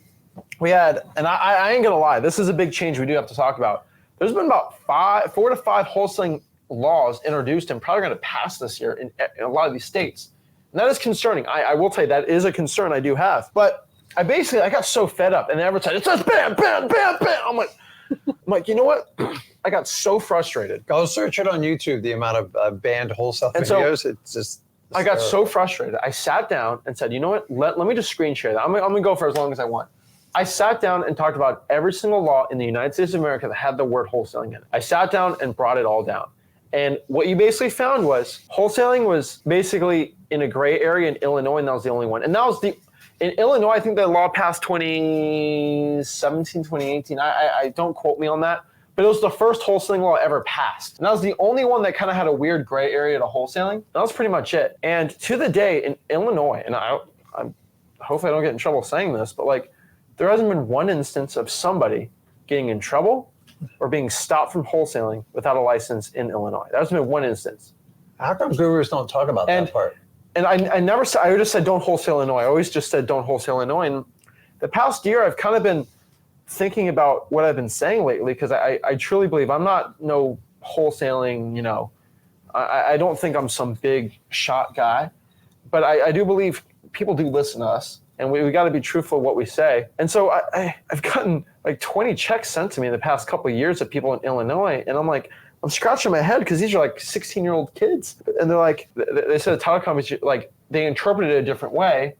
Speaker 1: We had, and I ain't gonna lie, this is a big change we do have to talk about. There's been about 4 to 5 wholesaling laws introduced and probably gonna pass this year in a lot of these states. And that is concerning. I will tell you that is a concern I do have. But I got so fed up and every time it says ban, ban, ban, ban. I'm like, you know what? I got so frustrated.
Speaker 2: Go search it on YouTube, the amount of banned wholesale videos. It's
Speaker 1: I got so frustrated. I sat down and said, you know what? Let me just screen share that. I'm gonna go for as long as I want. I sat down and talked about every single law in the United States of America that had the word wholesaling in it. I sat down and brought it all down. And what you basically found was wholesaling was basically in a gray area in Illinois, and that was the only one. And that was in Illinois, I think the law passed 2017, 2018. I don't quote me on that. But it was the first wholesaling law ever passed. And that was the only one that kind of had a weird gray area to wholesaling. That was pretty much it. And to the day in Illinois, and I'm hopefully I don't get in trouble saying this, but like there hasn't been one instance of somebody getting in trouble or being stopped from wholesaling without a license in Illinois. There hasn't been one instance.
Speaker 2: How come gurus don't talk about that part?
Speaker 1: And I never said, I just said don't wholesale Illinois. I always just said don't wholesale Illinois. And the past year I've kind of been thinking about what I've been saying lately, because I truly believe I'm not no wholesaling, I don't think I'm some big shot guy, but I do believe people do listen to us, and we got to be truthful what we say. And so I've gotten like 20 checks sent to me in the past couple of years of people in Illinois, and I'm like, I'm scratching my head because these are like 16-year-old kids, and they're like, they said the title companies, like they interpreted it a different way,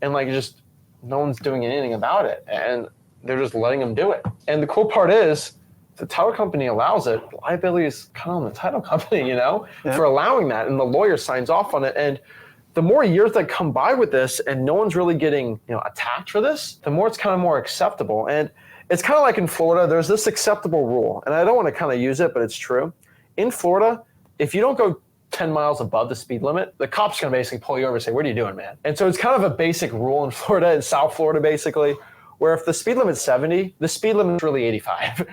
Speaker 1: and like just no one's doing anything about it, and they're just letting them do it. And the cool part is the title company allows it. Liability is kind of on the title company, for allowing that. And the lawyer signs off on it. And the more years that come by with this and no one's really getting, attacked for this, the more it's kind of more acceptable. And it's kind of like in Florida, there's this acceptable rule. And I don't want to kind of use it, but it's true. In Florida, if you don't go 10 miles above the speed limit, the cop's going to basically pull you over and say, what are you doing, man? And so it's kind of a basic rule in Florida, in South Florida, basically, where if the speed limit's 70, the speed limit is really 85.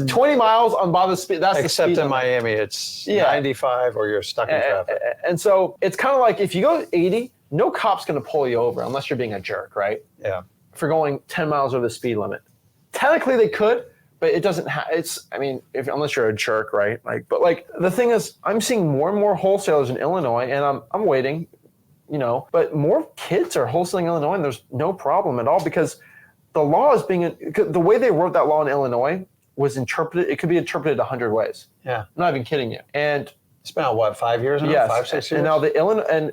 Speaker 1: 20 miles on by the speed, that's the speed limit.
Speaker 2: Except in Miami, it's 95 or you're stuck in traffic.
Speaker 1: And so it's kind of like if you go 80, no cop's going to pull you over unless you're being a jerk, right?
Speaker 2: Yeah.
Speaker 1: For going 10 miles over the speed limit. Technically they could, but it doesn't unless you're a jerk, right? But the thing is, I'm seeing more and more wholesalers in Illinois, and I'm waiting, but more kids are wholesaling in Illinois, and there's no problem at all, because the law is the way they wrote that law in Illinois was interpreted. It could be interpreted 100 ways.
Speaker 2: Yeah,
Speaker 1: I'm not even kidding you. And
Speaker 2: it's been 5 years now?
Speaker 1: Yes.
Speaker 2: 5, 6 years.
Speaker 1: And now the Illinois, and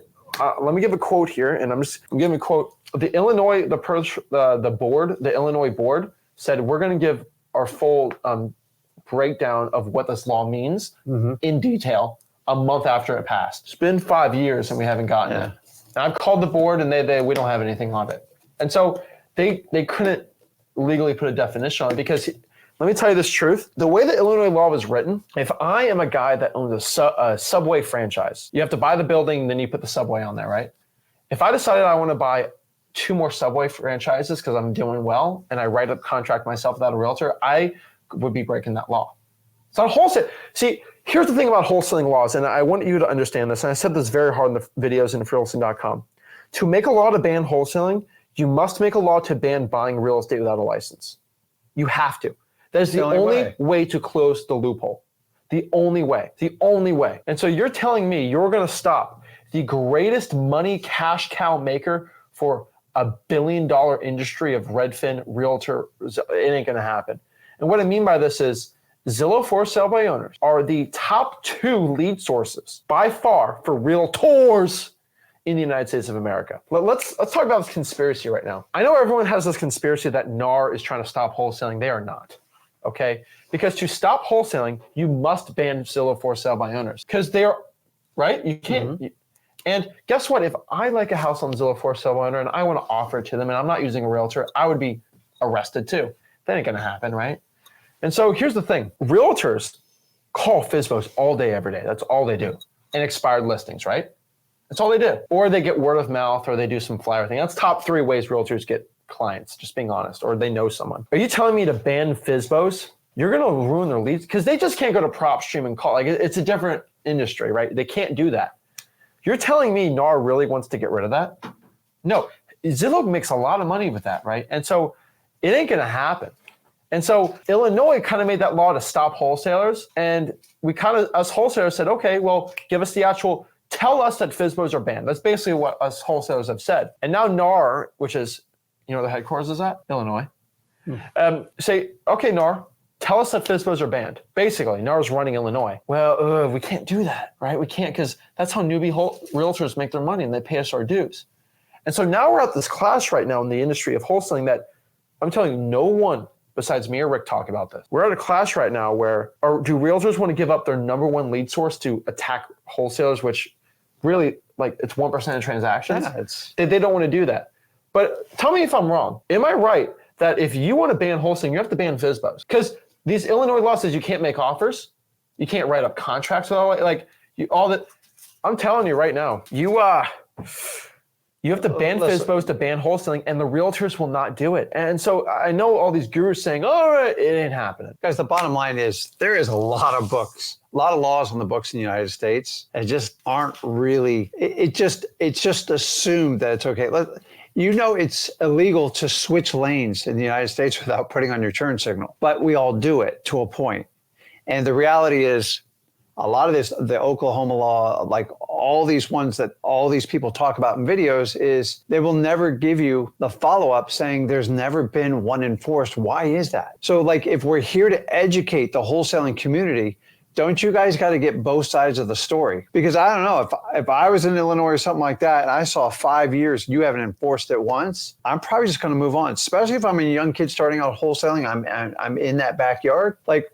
Speaker 1: let me give a quote here, and I'm giving a quote. The Illinois, the Illinois board said we're going to give our full breakdown of what this law means in detail a month after it passed. It's been 5 years and we haven't gotten it. And I've called the board, and we don't have anything on it. And so they couldn't legally put a definition on it, because let me tell you this truth. The way the Illinois law was written, if I am a guy that owns a Subway franchise, you have to buy the building, then you put the Subway on there, right? If I decided I want to buy 2 more Subway franchises because I'm doing well, and I write up contract myself without a realtor, I would be breaking that law. It's not wholesale. See, here's the thing about wholesaling laws, and I want you to understand this, and I said this very hard in the videos in freewholesaling.com. To make a law to ban wholesaling, you must make a law to ban buying real estate without a license. You have to. That is the only way to close the loophole. The only way. The only way. And so you're telling me you're going to stop the greatest money cash cow maker for $1 billion industry of Redfin, Realtor? It ain't going to happen. And what I mean by this is Zillow for sale by owners are the top 2 lead sources by far for realtors in the United States of America. Let's talk about this conspiracy right now. I know everyone has this conspiracy that NAR is trying to stop wholesaling. They are not, okay? Because to stop wholesaling, you must ban Zillow for sale by owners, because they are, right? You can't. And guess what? If I like a house on Zillow for sale by owner and I want to offer it to them and I'm not using a realtor, I would be arrested too. That ain't gonna happen, right? And so here's the thing. Realtors call FSBOs all day, every day. That's all they do. And expired listings, right? That's all they do. Or they get word of mouth, or they do some flyer thing. That's top 3 ways realtors get clients, just being honest, or they know someone. Are you telling me to ban FSBOs? You're going to ruin their leads because they just can't go to PropStream and call. Like, it's a different industry, right? They can't do that. You're telling me NAR really wants to get rid of that? No. Zillow makes a lot of money with that, right? And so it ain't going to happen. And so Illinois kind of made that law to stop wholesalers. And we kind of, us wholesalers said, okay, well, give us the actual, tell us that FSBOs are banned. That's basically what us wholesalers have said. And now NAR, which is, you know, the headquarters is at Illinois, say, okay, NAR, tell us that FSBOs are banned. Basically, NAR's running Illinois. Well, we can't do that, right? We can't, because that's how newbie realtors make their money, and they pay us our dues. And so now we're at this class right now in the industry of wholesaling that I'm telling you, no one besides me or Rick talk about this. We're at a class right now where, do realtors want to give up their number 1 lead source to attack wholesalers, which really, like, it's 1% of transactions? Yeah, they don't want to do that. But tell me if I'm wrong. Am I right that if you want to ban wholesaling, you have to ban FSBOs? Because these Illinois laws says you can't make offers, you can't write up contracts with all that. I'm telling you right now, you have to ban FSBOs to ban wholesaling, and the realtors will not do it. And so I know all these gurus saying, all right, it ain't happening.
Speaker 2: Guys, the bottom line is there is a lot of books, a lot of laws on the books in the United States that just aren't really, it's just assumed that it's okay. You know, it's illegal to switch lanes in the United States without putting on your turn signal, but we all do it to a point. And the reality is, a lot of this, the Oklahoma law, like all these ones that all these people talk about in videos, is they will never give you the follow-up saying there's never been one enforced. Why is that? So, like, if we're here to educate the wholesaling community, don't you guys got to get both sides of the story? Because I don't know, if I was in Illinois or something like that and I saw 5 years, you haven't enforced it once, I'm probably just going to move on, especially if I'm a young kid starting out wholesaling, I'm in that backyard. Like,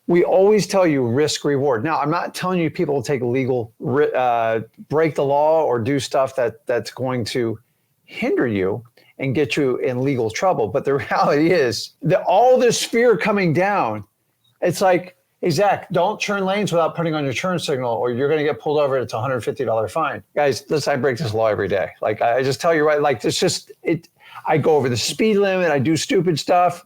Speaker 2: we always tell you risk reward. Now, I'm not telling you people to take legal, break the law or do stuff that's going to hinder you and get you in legal trouble. But the reality is that all this fear coming down, it's like, hey, Zach, don't turn lanes without putting on your turn signal or you're going to get pulled over. It's a $150 fine. Guys, listen, I break this law every day. Like, I just tell you, right, like, it's just, I go over the speed limit. I do stupid stuff.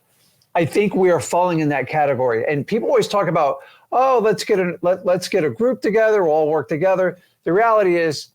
Speaker 2: I think we are falling in that category. And people always talk about, oh, let's get a group together, we'll all work together. The reality is,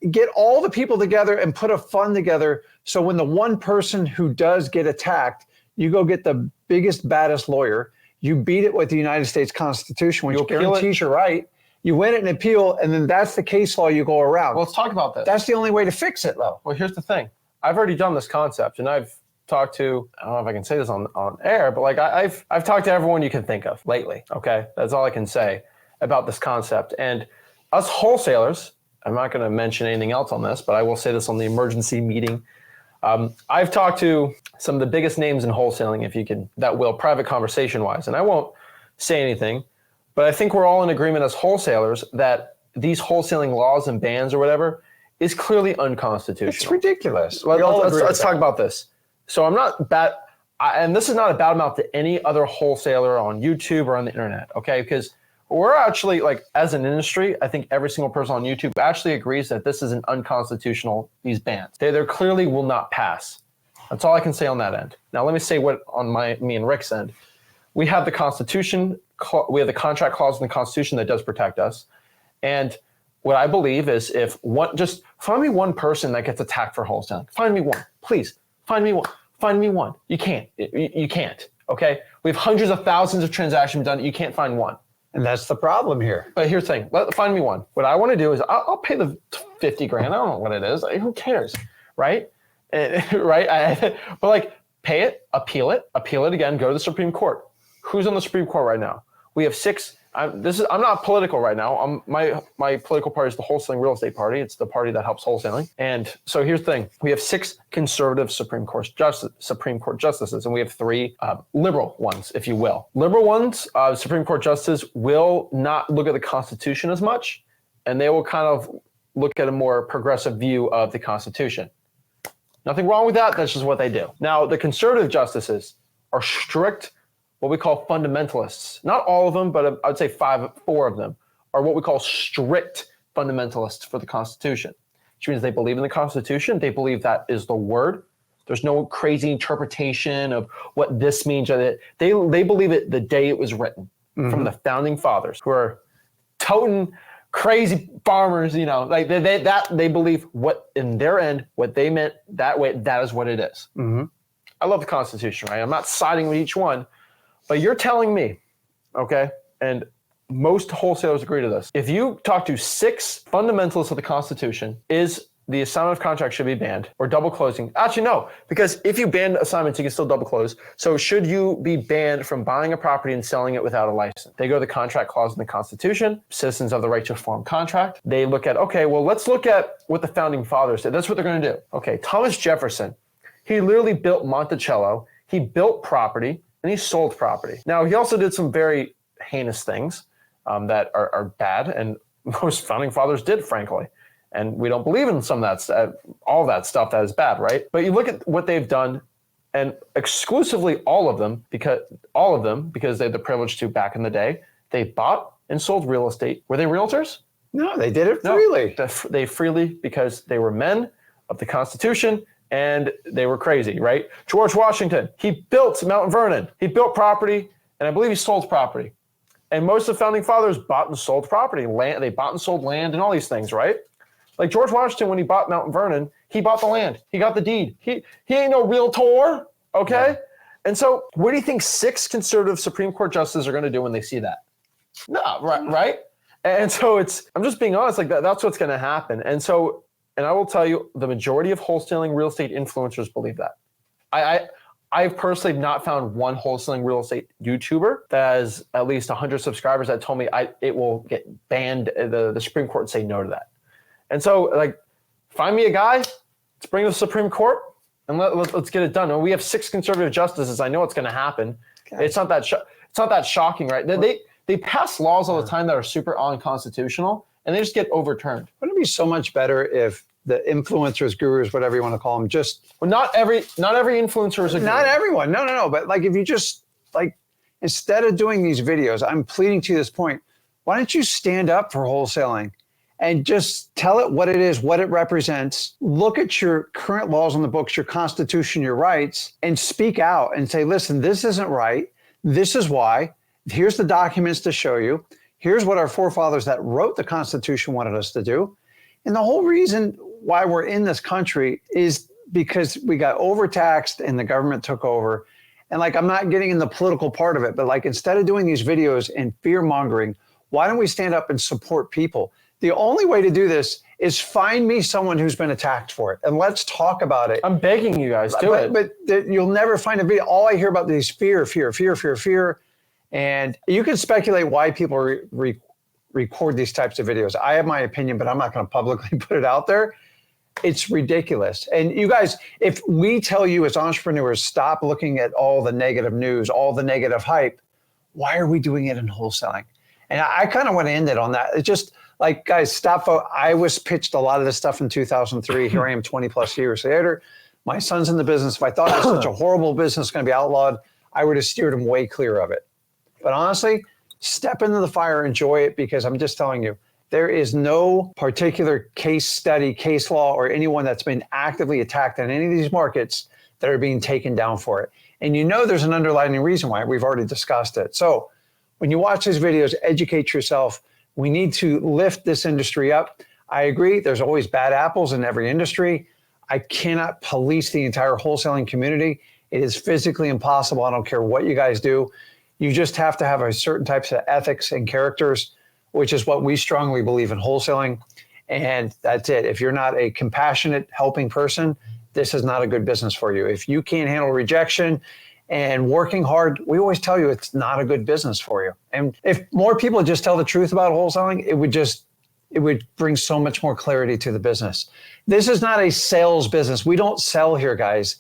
Speaker 2: get all the people together and put a fund together. So when the one person who does get attacked, you go get the biggest, baddest lawyer. You beat it with the United States Constitution, which guarantees your right. You win it in appeal, and then that's the case law you go around.
Speaker 1: Well, let's talk about this.
Speaker 2: That's the only way to fix it, though.
Speaker 1: Well, here's the thing. I've already done this concept, and I've talked to, I don't know if I can say this on air, but like I've talked to everyone you can think of lately, okay? That's all I can say about this concept. And us wholesalers, I'm not going to mention anything else on this, but I will say this on the emergency meeting. I've talked to some of the biggest names in wholesaling, if you can, that will, private conversation-wise, and I won't say anything, but I think we're all in agreement as wholesalers that these wholesaling laws and bans or whatever is clearly unconstitutional.
Speaker 2: It's ridiculous.
Speaker 1: Let's talk about this. So I'm not bad, and this is not a bad mouth to any other wholesaler on YouTube or on the internet, okay? Because we're actually, like, as an industry, I think every single person on YouTube actually agrees that this is an unconstitutional, these bans. They clearly will not pass. That's all I can say on that end. Now let me say what on me and Rick's end. We have the Constitution, we have the contract clause in the Constitution that does protect us. And what I believe is just find me one person that gets attacked for wholesaling. Find me one, please. Find me one. Find me one. You can't. You can't. Okay? We have hundreds of thousands of transactions done. You can't find one.
Speaker 2: And that's the problem here.
Speaker 1: But here's the thing. Find me one. What I want to do is I'll pay the 50 grand. I don't know what it is. Who cares? Right? Right? But like, pay it, appeal it again, go to the Supreme Court. Who's on the Supreme Court right now? We have 6. I'm not political right now. My political party is the Wholesaling Real Estate Party. It's the party that helps wholesaling. And so here's the thing: we have 6 conservative Supreme Court justices, and we have 3 liberal ones, if you will. Liberal ones, Supreme Court justices will not look at the Constitution as much, and they will kind of look at a more progressive view of the Constitution. Nothing wrong with that. That's just what they do. Now, the conservative justices are strict what we call fundamentalists. Not all of them, but I would say four of them are what we call strict fundamentalists for the Constitution, which means they believe in the Constitution. They believe that is the word. There's no crazy interpretation of what this means. They believe it the day it was written from the founding fathers, who are toting crazy farmers, like they believe what in their end, what they meant that way, that is what it is. I love the Constitution, right? I'm not siding with each one, but you're telling me, okay, and most wholesalers agree to this. If you talk to 6 fundamentalists of the Constitution, is the assignment of contracts should be banned or double closing? Actually, no, because if you ban assignments, you can still double close. So should you be banned from buying a property and selling it without a license? They go to the contract clause in the Constitution. Citizens have the right to form contract. They look at, okay, well, let's look at what the founding fathers did. That's what they're going to do. Okay, Thomas Jefferson, he literally built Monticello. He built property and he sold property. Now, he also did some very heinous things that are bad, and most founding fathers did, frankly. And we don't believe in some of that, all that stuff that is bad, right? But you look at what they've done, and exclusively all of them, because they had the privilege to back in the day, they bought and sold real estate. Were they realtors?
Speaker 2: No, they did it freely.
Speaker 1: No, they freely, because they were men of the Constitution and they were crazy, right? George Washington, he built Mount Vernon. He built property, and I believe he sold property. And most of the founding fathers bought and sold property. They bought and sold land and all these things, right? Like George Washington, when he bought Mount Vernon, he bought the land. He got the deed. He ain't no realtor, okay? Yeah. And so what do you think 6 conservative Supreme Court justices are going to do when they see that? No, right? And so I'm just being honest, like that's what's going to happen. And I will tell you, the majority of wholesaling real estate influencers believe that. I've personally not found one wholesaling real estate YouTuber that has at least 100 subscribers that told me it will get banned. The Supreme Court say no to that. And so, like, find me a guy, let's bring it to the Supreme Court, and let's get it done. And we have 6 conservative justices. I know it's going to happen. Okay. It's not that shocking, right? They pass laws all the time that are super unconstitutional, and they just get overturned.
Speaker 2: Wouldn't it be so much better if the influencers, gurus, whatever you want to call them,
Speaker 1: not every influencer is a guru.
Speaker 2: Not everyone. No. But like, if you just instead of doing these videos, I'm pleading to this point, why don't you stand up for wholesaling? And just tell it what it is, what it represents. Look at your current laws on the books, your Constitution, your rights, and speak out and say, listen, this isn't right. This is why. Here's the documents to show you. Here's what our forefathers that wrote the Constitution wanted us to do. And the whole reason why we're in this country is because we got overtaxed and the government took over. And I'm not getting in the political part of it, but instead of doing these videos and fear mongering, why don't we stand up and support people? The only way to do this is find me someone who's been attacked for it, and let's talk about it.
Speaker 1: I'm begging you guys, do it.
Speaker 2: But you'll never find a video. All I hear about is fear. And you can speculate why people record these types of videos. I have my opinion, but I'm not going to publicly put it out there. It's ridiculous. And you guys, if we tell you as entrepreneurs, stop looking at all the negative news, all the negative hype, why are we doing it in wholesaling? And I kind of want to end it on that. It's just, guys, stop. I was pitched a lot of this stuff in 2003. Here I am 20 plus years later. My son's in the business. If I thought it was such a horrible business going to be outlawed, I would have steered him way clear of it. But honestly, step into the fire, enjoy it, because I'm just telling you, there is no particular case study, case law, or anyone that's been actively attacked in any of these markets that are being taken down for it. And there's an underlying reason why. We've already discussed it. So when you watch these videos, educate yourself. We need to lift this industry up. I agree, there's always bad apples in every industry. I cannot police the entire wholesaling community. It is physically impossible. I don't care what you guys do. You just have to have a certain types of ethics and characters, which is what we strongly believe in wholesaling. And that's it. If you're not a compassionate, helping person, this is not a good business for you. If you can't handle rejection and working hard, we always tell you it's not a good business for you. And if more people just tell the truth about wholesaling, it would bring so much more clarity to the business. This is not a sales business. We don't sell here, guys.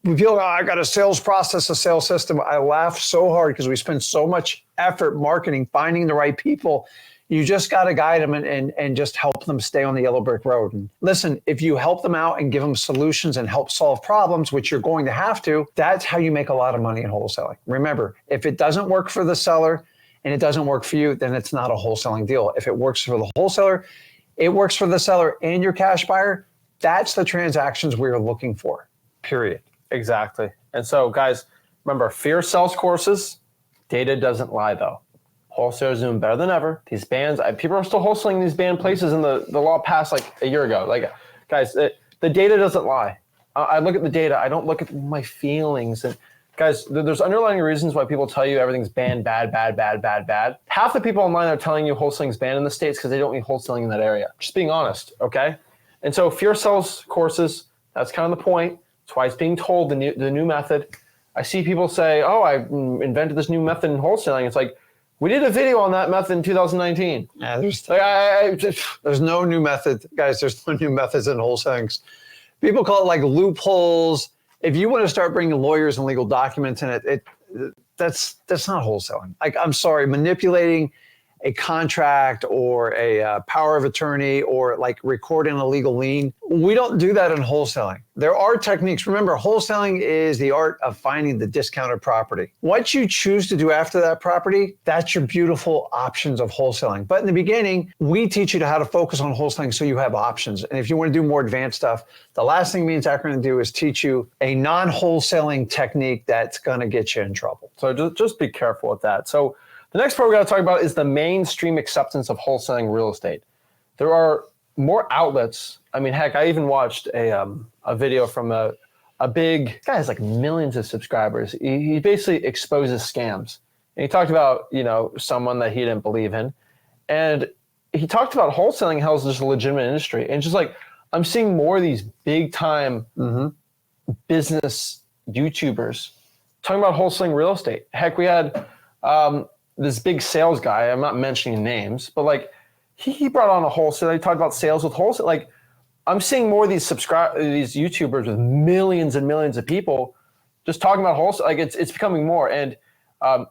Speaker 2: We feel, I got a sales process, a sales system. I laugh so hard because we spend so much effort marketing, finding the right people. You just got to guide them and just help them stay on the yellow brick road. And listen, if you help them out and give them solutions and help solve problems, which you're going to have to, that's how you make a lot of money in wholesaling. Remember, if it doesn't work for the seller and it doesn't work for you, then it's not a wholesaling deal. If it works for the wholesaler, it works for the seller and your cash buyer, that's the transactions we're looking for, period.
Speaker 1: Exactly. And so, guys, remember, fear sells courses. Data doesn't lie, though. Wholesalers doing better than ever. These bans, people are still wholesaling these banned places, and the law passed like a year ago. Like, guys, the data doesn't lie. I look at the data. I don't look at my feelings. And guys, there's underlying reasons why people tell you everything's banned, bad. Half the people online are telling you wholesaling's banned in the States because they don't need wholesaling in that area. Just being honest, okay? And so fear sells courses. That's kind of the point. That's why it's being told the new method. I see people say, oh, I invented this new method in wholesaling. It's like, we did a video on that method in 2019.
Speaker 2: Yeah, there's no new method. Guys, there's no new methods in wholesaling. People call it like loopholes. If you want to start bringing lawyers and legal documents in it, that's not wholesaling. Like, I'm sorry, manipulating a contract or a power of attorney or like recording a legal lien. We don't do that in wholesaling. There are techniques. Remember, wholesaling is the art of finding the discounted property. What you choose to do after that property, that's your beautiful options of wholesaling. But in the beginning, we teach you how to focus on wholesaling so you have options. And if you want to do more advanced stuff, the last thing me and Zach are going to do is teach you a non-wholesaling technique that's going to get you in trouble.
Speaker 1: So just be careful with that. So the next part we're going to talk about is the mainstream acceptance of wholesaling real estate. There are more outlets. I mean, heck, I even watched a video from a big guy has like millions of subscribers. He basically exposes scams. And he talked about, someone that he didn't believe in. And he talked about wholesaling, how it's just a legitimate industry. And just like, I'm seeing more of these big time business YouTubers talking about wholesaling real estate. Heck, we had this big sales guy, I'm not mentioning names, but like he brought on a wholesaler. He talked about sales with wholesale. Like, I'm seeing more of these these YouTubers with millions and millions of people just talking about wholesale. Like, it's becoming more. And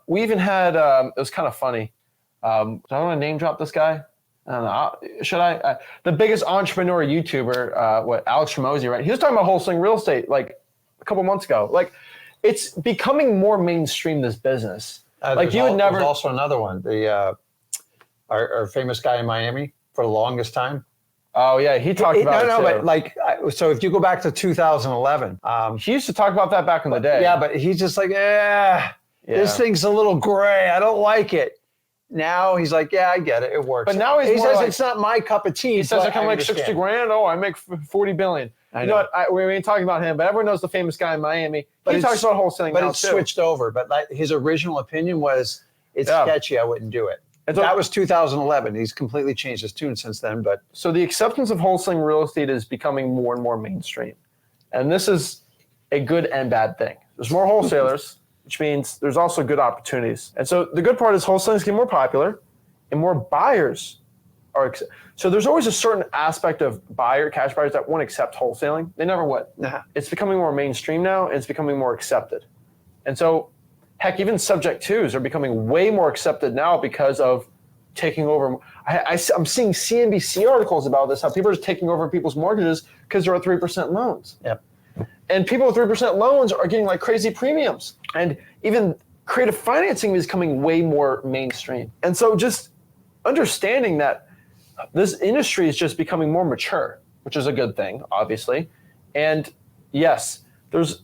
Speaker 1: we even had, it was kind of funny. Do I want to name drop this guy? I don't know. Should I? The biggest entrepreneur YouTuber, Alex Ramosi, right? He was talking about wholesaling real estate like a couple months ago. Like, it's becoming more mainstream, this business. Like, you would never.
Speaker 2: There's also another one, our famous guy in Miami for the longest time.
Speaker 1: Oh yeah, he talked about it too.
Speaker 2: But like, so if you go back to 2011,
Speaker 1: he used to talk about that back in the day.
Speaker 2: Yeah, but he's just like, this thing's a little gray. I don't like it. Now he's like, yeah, I get it. It works.
Speaker 1: But now he
Speaker 2: says
Speaker 1: like,
Speaker 2: it's not my cup of tea.
Speaker 1: He says I can make 60 grand. Oh, I make 40 billion.
Speaker 2: I
Speaker 1: you
Speaker 2: know
Speaker 1: what? We ain't talking about him, but everyone knows the famous guy in Miami. But he talks about wholesaling.
Speaker 2: But it's switched over. But like, his original opinion was, it's sketchy. I wouldn't do it. And so, that was 2011. He's completely changed his tune since then. But
Speaker 1: so the acceptance of wholesaling real estate is becoming more and more mainstream, and this is a good and bad thing. There's more wholesalers, which means there's also good opportunities. And so the good part is wholesaling is getting more popular, and more buyers are. So there's always a certain aspect of cash buyers that won't accept wholesaling. They never would. It's becoming more mainstream now, and it's becoming more accepted. And so, heck, even subject twos are becoming way more accepted now because of taking over. I'm seeing CNBC articles about this, how people are just taking over people's mortgages because they're at 3% loans.
Speaker 2: Yep.
Speaker 1: And people with 3% loans are getting like crazy premiums. And even creative financing is becoming way more mainstream. And so just understanding that this industry is just becoming more mature, which is a good thing, obviously. And yes, there's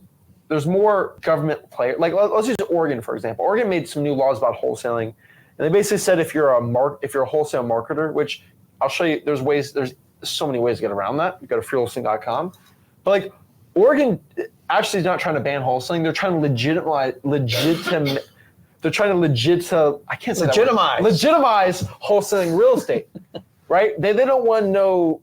Speaker 1: more government players. Like, let's use Oregon, for example. Oregon made some new laws about wholesaling. And they basically said if you're a wholesale marketer, which I'll show you, there's so many ways to get around that. You go to freewholesaling.com. But like, Oregon actually is not trying to ban wholesaling. They're trying to legitimize wholesaling real estate. Right? They don't want no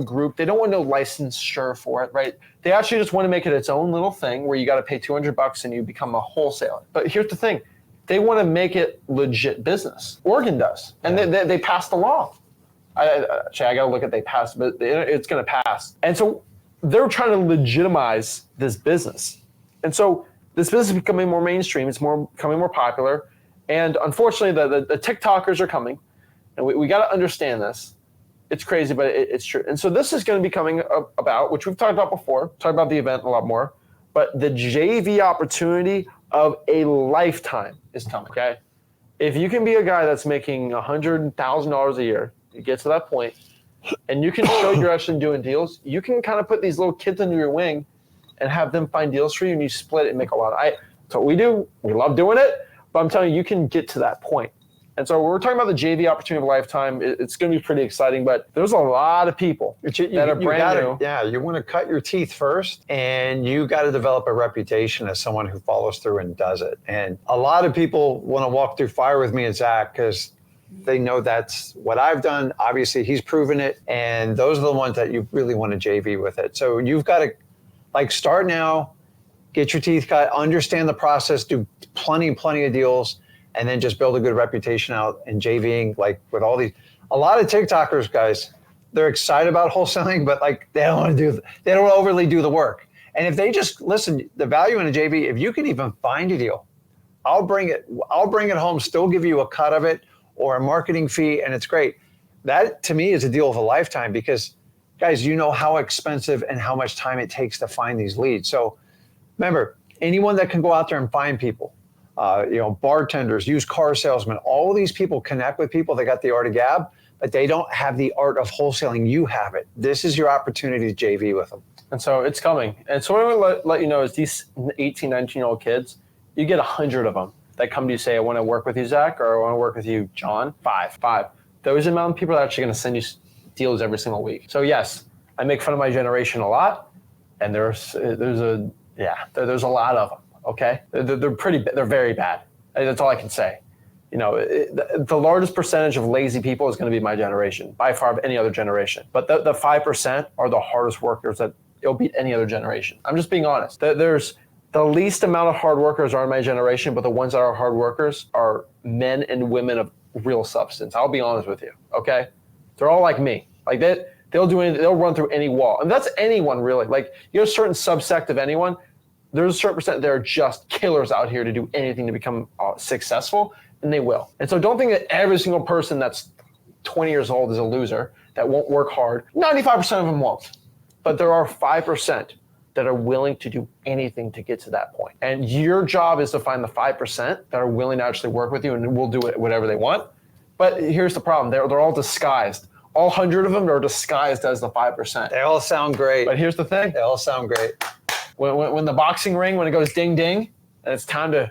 Speaker 1: group. They don't want no licensure for it, right? They actually just want to make it its own little thing where you got to pay $200 and you become a wholesaler. But here's the thing. They want to make it legit business. Oregon does. And they passed the law. I got to look at they passed, but it's going to pass. And so they're trying to legitimize this business. And so this business is becoming more mainstream. It's becoming more popular. And unfortunately, the TikTokers are coming. And we got to understand this. It's crazy, but it's true. And so this is going to be coming about, which we've talked about before, talked about the event a lot more, but the JV opportunity of a lifetime is coming, okay? If you can be a guy that's making $100,000 a year, you get to that point, and you can show you're actually doing deals, you can kind of put these little kids under your wing and have them find deals for you, and you split it and make a lot. That's what we do. We love doing it, but I'm telling you, you can get to that point. And so we're talking about the JV opportunity of a lifetime. It's going to be pretty exciting, but there's a lot of people that are brand new.
Speaker 2: Yeah, you want to cut your teeth first, and you got to develop a reputation as someone who follows through and does it. And a lot of people want to walk through fire with me and Zach because they know that's what I've done. Obviously, he's proven it, and those are the ones that you really want to JV with it. So you've got to start now, get your teeth cut, understand the process, do plenty of deals, and then just build a good reputation out in JVing, with all these. A lot of TikTokers, guys, they're excited about wholesaling, but they don't overly do the work. And if they just listen, the value in a JV, if you can even find a deal, I'll bring it home, still give you a cut of it or a marketing fee, and it's great. That to me is a deal of a lifetime because, guys, you know how expensive and how much time it takes to find these leads. So remember, anyone that can go out there and find people, bartenders, used car salesmen, all of these people connect with people. They got the art of gab, but they don't have the art of wholesaling. You have it. This is your opportunity to JV with them. And
Speaker 1: so it's coming. And so what I want to let you know is these 18, 19-year-old kids, you get 100 of them that come to you say, I want to work with you, Zach, or I want to work with you, John. Five. Those amount of people are actually going to send you deals every single week. So yes, I make fun of my generation a lot, and there's a lot of them. Okay, they're very bad. That's all I can say. The largest percentage of lazy people is going to be my generation, by far of any other generation. But the 5% are the hardest workers that it'll beat any other generation. I'm just being honest. There's the least amount of hard workers are in my generation, but the ones that are hard workers are men and women of real substance. I'll be honest with you. Okay, they're all like me. They'll run through any wall, and that's anyone really. You're a certain subsect of anyone. There's a certain percent that are just killers out here to do anything to become successful, and they will. And so don't think that every single person that's 20 years old is a loser that won't work hard. 95% of them won't. But there are 5% that are willing to do anything to get to that point. And your job is to find the 5% that are willing to actually work with you and will do whatever they want. But here's the problem. They're all disguised. All 100 of them are disguised as the 5%.
Speaker 2: They all sound great.
Speaker 1: But here's the thing.
Speaker 2: They all sound great.
Speaker 1: When the boxing ring, when it goes ding, ding, and it's time to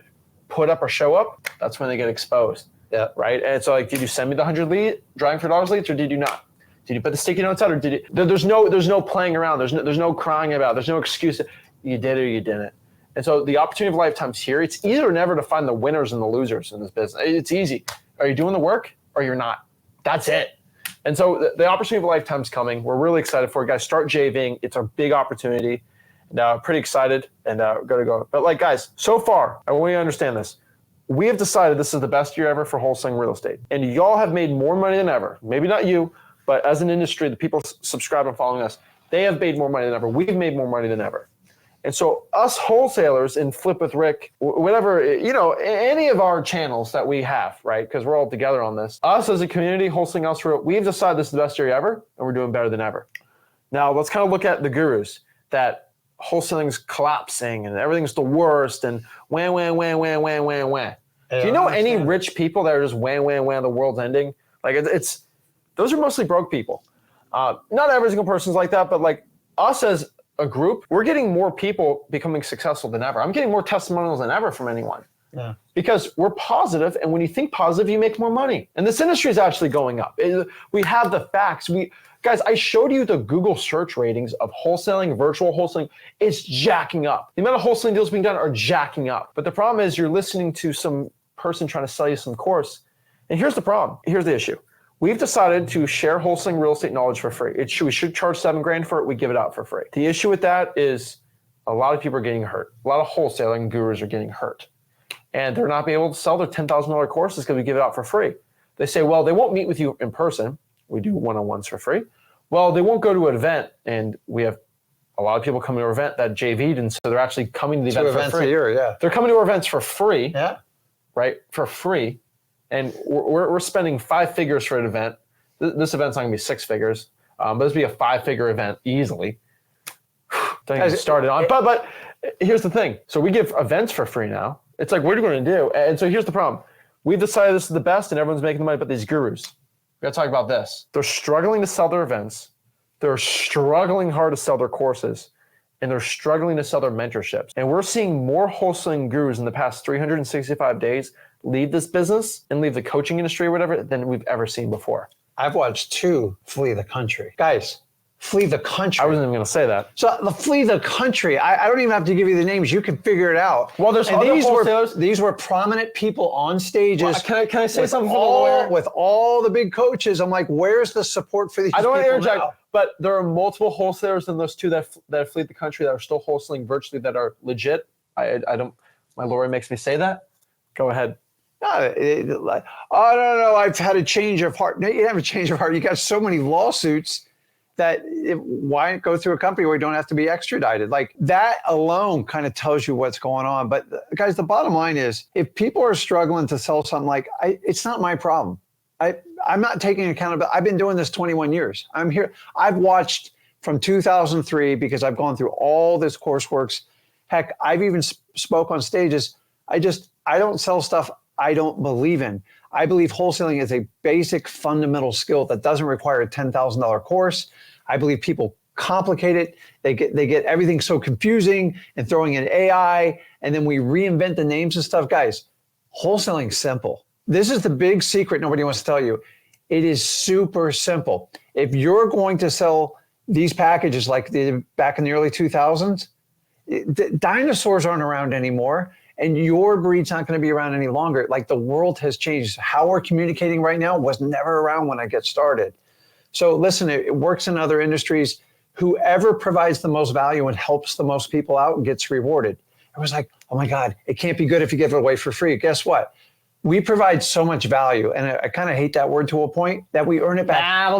Speaker 1: put up or show up, that's when they get exposed.
Speaker 2: Yeah.
Speaker 1: Right? And so did you send me the 100 drawing for dollars leads or did you not? Did you put the sticky notes out or did you? There's no playing around. There's no crying about. There's no excuse. You did or you didn't. And so the opportunity of a lifetime's here. It's easier than ever to find the winners and the losers in this business. It's easy. Are you doing the work or you're not? That's it. And so the opportunity of a lifetime's coming. We're really excited for it, guys. Start JVing. It's a big opportunity. And pretty excited and going to go. But guys, so far, I want you to understand this. We have decided this is the best year ever for wholesaling real estate. And y'all have made more money than ever. Maybe not you, but as an industry, the people subscribe and following us, they have made more money than ever. We've made more money than ever. And so us wholesalers in Flip with Rick, whatever, any of our channels that we have, right? Because we're all together on this. Us as a community, Wholesaling House, we've decided this is the best year ever, and we're doing better than ever. Now, let's kind of look at the gurus that wholesaling's collapsing and everything's the worst and wah. Do you know any rich people that are just wah, the world's ending? Those are mostly broke people. Not every single person's like that, but us as a group, we're getting more people becoming successful than ever. I'm getting more testimonials than ever from anyone. Yeah. Because we're positive, and when you think positive, you make more money. And this industry is actually going up. We have the facts. Guys, I showed you the Google search ratings of wholesaling, virtual wholesaling. It's jacking up. The amount of wholesaling deals being done are jacking up. But the problem is you're listening to some person trying to sell you some course. And here's the problem. Here's the issue. We've decided to share wholesaling real estate knowledge for free. We should charge $7,000 for it. We give it out for free. The issue with that is a lot of people are getting hurt. A lot of wholesaling gurus are getting hurt. And they're not being able to sell their $10,000 courses because we give it out for free. They say, well, they won't meet with you in person. We do one-on-ones for free. Well, they won't go to an event, and we have a lot of people coming to our event that JV'd, and so they're actually coming to the event for free.
Speaker 2: A year, yeah.
Speaker 1: They're coming to our events for free,
Speaker 2: yeah,
Speaker 1: right? For free, and we're spending 5 figures for an event. This event's not going to be 6 figures, but this will be a 5-figure event easily. Don't get started on. But here's the thing. So we give events for free now. It's like, what are you going to do? And so here's the problem. We've decided this is the best, and everyone's making the money, but these gurus. We got to talk about this. They're struggling to sell their events. They're struggling hard to sell their courses, and they're struggling to sell their mentorships. And we're seeing more wholesaling gurus in the past 365 days leave this business and leave the coaching industry or whatever than we've ever seen before.
Speaker 2: I've watched 2 flee the country. Guys, flee the country.
Speaker 1: I wasn't even going to say that.
Speaker 2: So flee the country. I don't even have to give you the names. You can figure it out.
Speaker 1: Well, there's other wholesalers.
Speaker 2: These were prominent people on stages.
Speaker 1: Well, can I say something
Speaker 2: with all the big coaches? I'm like, where's the support for these people?
Speaker 1: I don't want to interject,
Speaker 2: now?
Speaker 1: but there are multiple wholesalers in those 2 that have fled the country that are still wholesaling virtually that are legit. I don't. My lawyer makes me say that. Go ahead.
Speaker 2: No, I've had a change of heart. No, you didn't have a change of heart. You got so many lawsuits that why go through a company where you don't have to be extradited? Like that alone kind of tells you what's going on. But guys, the bottom line is if people are struggling to sell something, it's not my problem. I'm not taking accountability. I've been doing this 21 years. I'm here. I've watched from 2003 because I've gone through all this courseworks. Heck, I've even spoke on stages. I don't sell stuff I don't believe in. I believe wholesaling is a basic fundamental skill that doesn't require a $10,000 course. I believe people complicate it. They get everything so confusing and throwing in AI, and then we reinvent the names and stuff. Guys, wholesaling's simple. This is the big secret nobody wants to tell you. It is super simple. If you're going to sell these packages like back in the early 2000s, dinosaurs aren't around anymore. And your breed's not going to be around any longer. Like the world has changed. How we're communicating right now was never around when I get started. So listen, it works in other industries. Whoever provides the most value and helps the most people out gets rewarded. I was like, oh my God, it can't be good if you give it away for free. Guess what? We provide so much value, and I kind of hate that word to a point, that we earn it back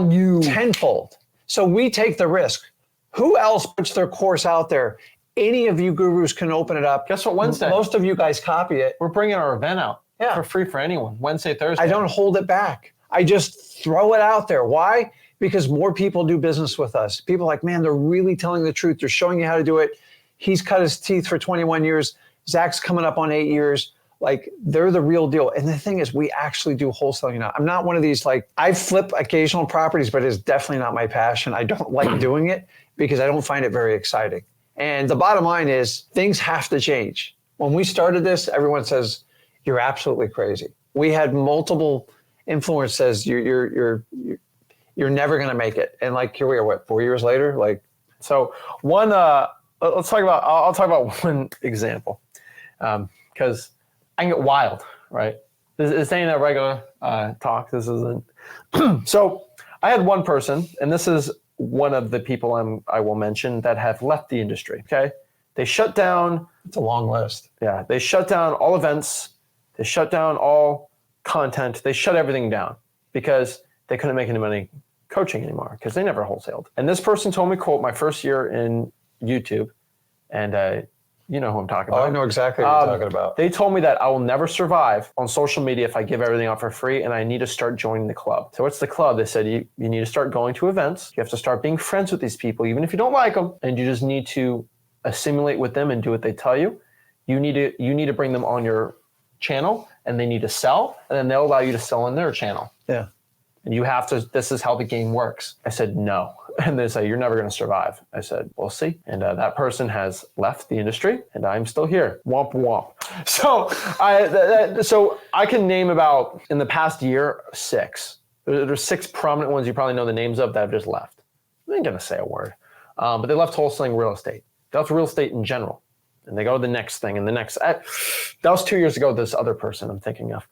Speaker 2: tenfold. So we take the risk. Who else puts their course out there? Any of you gurus can open it up.
Speaker 1: Guess what, Wednesday?
Speaker 2: Most of you guys copy it.
Speaker 1: We're bringing our event out for free for anyone, Wednesday, Thursday.
Speaker 2: I don't hold it back. I just throw it out there. Why? Because more people do business with us. People are like, man, they're really telling the truth. They're showing you how to do it. He's cut his teeth for 21 years. Zach's coming up on 8 years. Like, they're the real deal. And the thing is, we actually do wholesaling now. I'm not one of these, like, I flip occasional properties, but it's definitely not my passion. I don't like doing it because I don't find it very exciting. And the bottom line is things have to change. When we started this, everyone says, you're absolutely crazy. We had multiple influencers says you're never going to make it. And like, here we are, 4 years later? Like,
Speaker 1: so one, I'll talk about one example. Cause I can get wild, right? This ain't a regular talk. This isn't. So I had one person, and this is one of the people I will mention that have left the industry. Okay, they shut down.
Speaker 2: It's a long list.
Speaker 1: Yeah, they shut down all events. They shut down all content. They shut everything down because they couldn't make any money coaching anymore because they never wholesaled. And this person told me, quote, my first year in YouTube, and you know who I'm talking about.
Speaker 2: Oh, I know exactly what you're talking about.
Speaker 1: They told me that I will never survive on social media if I give everything out for free, and I need to start joining the club. So what's the club? They said you need to start going to events. You have to start being friends with these people, even if you don't like them, and you just need to assimilate with them and do what they tell you. You need to bring them on your channel, and they need to sell, and then they'll allow you to sell on their channel.
Speaker 2: Yeah.
Speaker 1: And you have to, this is how the game works. I said, no. And they say, you're never going to survive. I said, we'll see. And that person has left the industry, and I'm still here. Womp womp. So I can name about, in the past year, 6. There's 6 prominent ones you probably know the names of that have just left. I ain't going to say a word. But they left wholesaling real estate. They left real estate in general. And they go to the next thing and the next. That was 2 years ago, this other person I'm thinking of.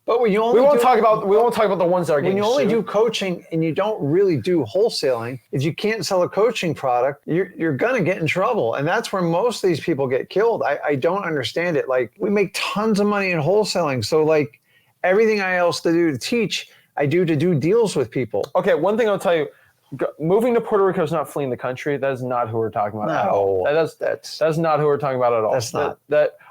Speaker 2: But when you only
Speaker 1: we won't talk about the ones that are getting
Speaker 2: when you only
Speaker 1: sued.
Speaker 2: do coaching and you don't really do wholesaling, if you can't sell a coaching product, you're gonna get in trouble. And that's where most of these people get killed. I don't understand it. Like, we make tons of money in wholesaling. So like everything I else to do to teach, I do to do deals with people.
Speaker 1: Okay, one thing I'll tell you, moving to Puerto Rico is not fleeing the country. That is not who we're talking about at all. That's not who we're talking about at all.
Speaker 2: That's not.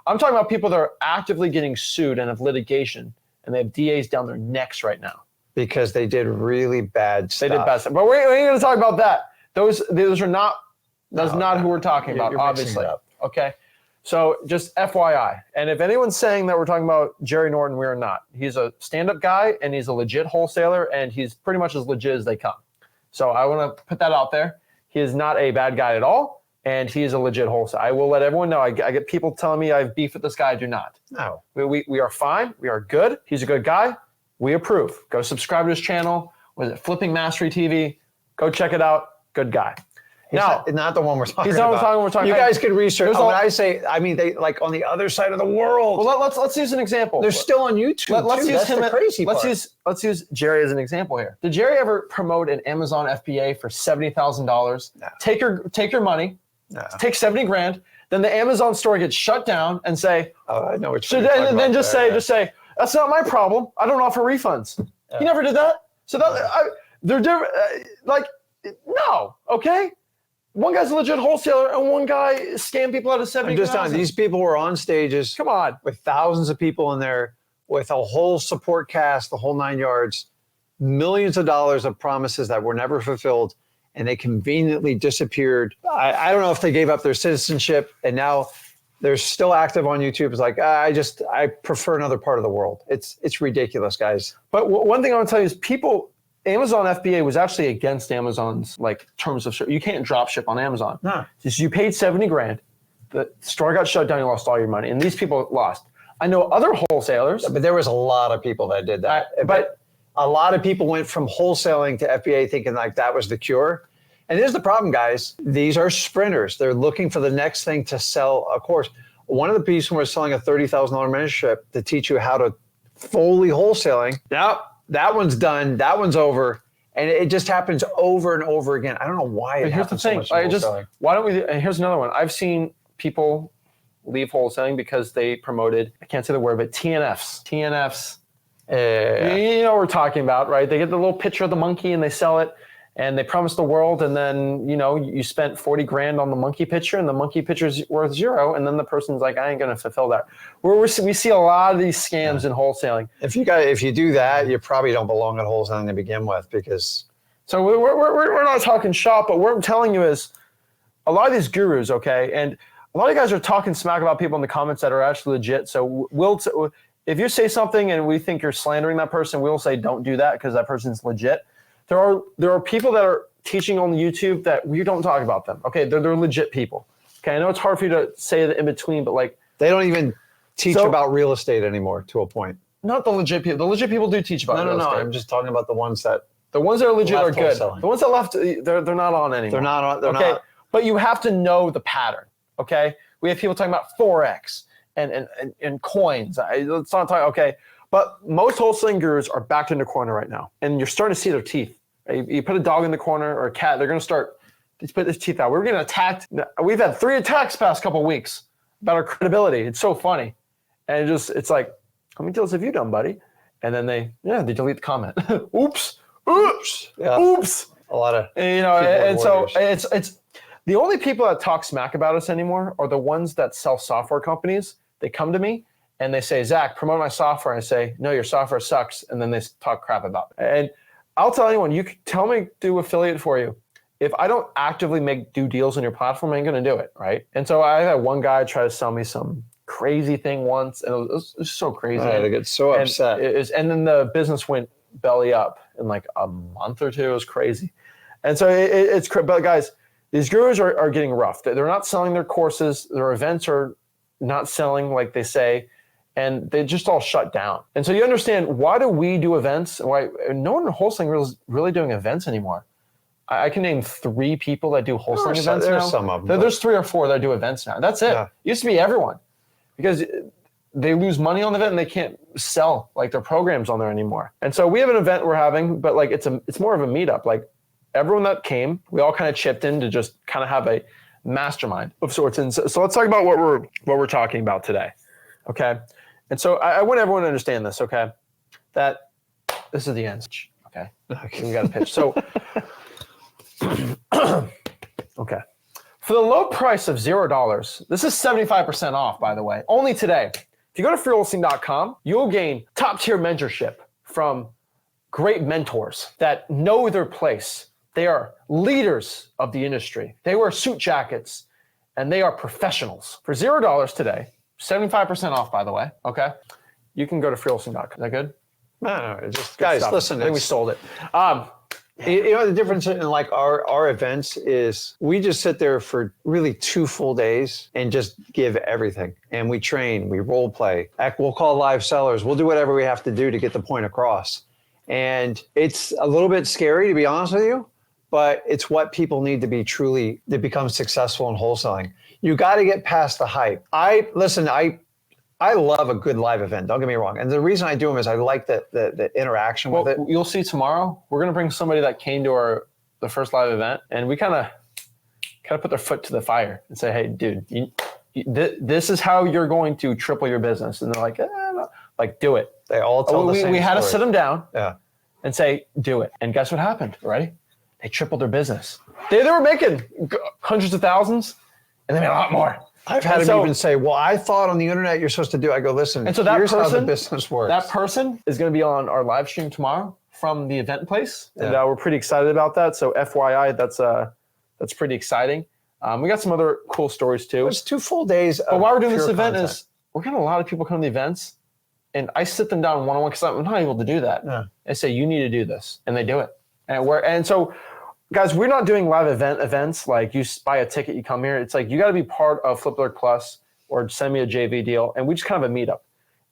Speaker 1: I'm talking about people that are actively getting sued and have litigation. and they have DAs down their necks right now.
Speaker 2: Because they did really bad stuff.
Speaker 1: They did bad stuff. But we ain't going to talk about that. Those are not, that's not who we're talking about,
Speaker 2: you're
Speaker 1: obviously.
Speaker 2: Up.
Speaker 1: Okay. So just FYI. And if anyone's saying that we're talking about Jerry Norton, we are not. He's a stand-up guy, and he's a legit wholesaler, and he's pretty much as legit as they come. So I want to put that out there. He is not a bad guy at all, and he is a legit wholesaler. I will let everyone know. I get people telling me I have beef with this guy. I do not.
Speaker 2: No.
Speaker 1: We are fine. We are good. He's a good guy. We approve. Go subscribe to his channel. Was it Flipping Mastery TV? Go check it out. Good guy.
Speaker 2: He's not the one we're talking about.
Speaker 1: He's not the one we're talking about.
Speaker 2: You guys could research. When I say, I mean, they like on the other side of the world.
Speaker 1: Well, let's use an example.
Speaker 2: They're still on YouTube.
Speaker 1: Let's use
Speaker 2: That's
Speaker 1: him.
Speaker 2: The crazy part.
Speaker 1: Let's use Jerry as an example here. Did Jerry ever promote an Amazon FBA for $70,000?
Speaker 2: No.
Speaker 1: Take your money.
Speaker 2: No.
Speaker 1: Take $70,000. Then the Amazon store gets shut down and say,
Speaker 2: "Oh, I know what
Speaker 1: you're talking about." And then just say, "That's not my problem. I don't offer refunds." Yeah. He never did that. So they're different. No, okay. One guy's a legit wholesaler, and one guy scammed people out of $70,000.
Speaker 2: I'm just telling you, these people were on stages.
Speaker 1: Come on,
Speaker 2: with thousands of people in there, with a whole support cast, the whole 9 yards, millions of dollars of promises that were never fulfilled, and they conveniently disappeared. I don't know if they gave up their citizenship, and now they're still active on YouTube. It's like I prefer another part of the world. It's ridiculous, guys.
Speaker 1: But one thing I want to tell you is Amazon FBA was actually against Amazon's terms of ship. You can't drop ship on Amazon.
Speaker 2: No.
Speaker 1: Just you paid $70,000. The store got shut down. You lost all your money, and these people lost. I know other wholesalers,
Speaker 2: but there was a lot of people that did that. But a lot of people went from wholesaling to FBA thinking like that was the cure. And here's the problem, guys. These are sprinters. They're looking for the next thing to sell a course. One of the pieces when we're selling a $30,000 membership to teach you how to fully wholesaling. Yep. That one's done. That one's over. And it just happens over and over again. I don't know why it happens so much in wholesaling.
Speaker 1: Why don't we, and here's another one. I've seen people leave wholesaling because they promoted, I can't say the word, but TNFs. TNFs. You know what we're talking about, right? They get the little picture of the monkey and they sell it. And they promise the world, and then, you spent $40,000 on the monkey picture, and the monkey picture's worth $0, and then the person's like, I ain't gonna fulfill that. We see a lot of these scams in wholesaling.
Speaker 2: If you do that, you probably don't belong at wholesaling to begin with, because.
Speaker 1: So we're not talking shop, but what I'm telling you is, a lot of these gurus, okay, and a lot of guys are talking smack about people in the comments that are actually legit. So if you say something and we think you're slandering that person, we'll say don't do that because that person's legit. There are people that are teaching on YouTube that we don't talk about them. Okay, they're legit people. Okay, I know it's hard for you to say the in between, but
Speaker 2: they don't even teach about real estate anymore to a point.
Speaker 1: Not the legit people. The legit people do teach about real estate.
Speaker 2: No. I'm just talking about the ones that
Speaker 1: are legit are good. The ones that left, they're not on anymore.
Speaker 2: They're not on.
Speaker 1: Okay, but you have to know the pattern. Okay, we have people talking about Forex and coins. Let's not talk. Okay. But most wholesaling gurus are backed in the corner right now, and you're starting to see their teeth. You put a dog in the corner or a cat, they're going to start to put their teeth out. We're getting attacked. We've had 3 attacks past couple of weeks about our credibility. It's so funny. And it's like, how many deals have you done, buddy? And then they delete the comment. Oops.
Speaker 2: Yeah.
Speaker 1: Oops.
Speaker 2: A lot of
Speaker 1: and so it's the only people that talk smack about us anymore are the ones that sell software companies. They come to me and they say, Zach, promote my software. I say, no, your software sucks. And then they talk crap about it. And I'll tell anyone, you can tell me do affiliate for you. If I don't actively do deals on your platform, I ain't going to do it, right? And so I had one guy try to sell me some crazy thing once, and it was so crazy.
Speaker 2: I get so upset.
Speaker 1: And then the business went belly up in like a month or two. It was crazy. And so it's crazy. But guys, these gurus are getting rough. They're not selling their courses. Their events are not selling like they say. And they just all shut down. And so you understand, why do we do events? Why no one in wholesaling is really doing events anymore? I can name 3 people that do wholesaling events now.
Speaker 2: There's some of them.
Speaker 1: There's 3 or 4 that do events now. That's it. Yeah. It used to be everyone. Because they lose money on the event and they can't sell their programs on there anymore. And so we have an event we're having, but it's more of a meetup. Like everyone that came, we all kind of chipped in to just kind of have a mastermind of sorts. And so let's talk about what we're talking about today. Okay. And so I want everyone to understand this, okay? That this is the end, okay? We got to pitch. So, okay. For the low price of $0, this is 75% off, by the way. Only today. If you go to freewholesaling.com, you'll gain top-tier mentorship from great mentors that know their place. They are leaders of the industry. They wear suit jackets, and they are professionals. For $0 today, 75% off, by the way, okay? You can go to freewholesaling.com. Is that good?
Speaker 2: No, just guys,
Speaker 1: stuff.
Speaker 2: listen.
Speaker 1: I think we sold it.
Speaker 2: You know, the difference in like our events is we just sit there for really 2 full days and just give everything. And we train, we role play. Heck, we'll call live sellers. We'll do whatever we have to do to get the point across. And it's a little bit scary, to be honest with you, but it's what people need to become successful in wholesaling. You got to get past the hype. I love a good live event. Don't get me wrong. And the reason I do them is I like the interaction with it.
Speaker 1: You'll see tomorrow, we're going to bring somebody that came to the first live event, and we kind of put their foot to the fire and say, hey, dude, this is how you're going to triple your business. And they're like, no. Like, do it.
Speaker 2: They all tell the same
Speaker 1: We had
Speaker 2: story.
Speaker 1: to sit them down
Speaker 2: and
Speaker 1: say, do it. And guess what happened, right? They tripled their business. They were making hundreds of thousands, and they made a lot more.
Speaker 2: I've had them even say, well, I thought on the internet you're supposed to do. I go, listen,
Speaker 1: and so that
Speaker 2: here's
Speaker 1: person,
Speaker 2: how the business works.
Speaker 1: That person is going to be on our live stream tomorrow from the event place. And we're pretty excited about that. So FYI, that's pretty exciting. We got some other cool stories too.
Speaker 2: It's 2 full days.
Speaker 1: But why we're doing this event
Speaker 2: content.
Speaker 1: is we're getting a lot of people come to the events, and I sit them down one-on-one because I'm not able to do that.
Speaker 2: Yeah.
Speaker 1: I say, you need to do this. And they do it. And so guys, we're not doing live events like you buy a ticket, you come here. It's like you got to be part of Flip Alert Plus or send me a JV deal. And we just kind of a meetup.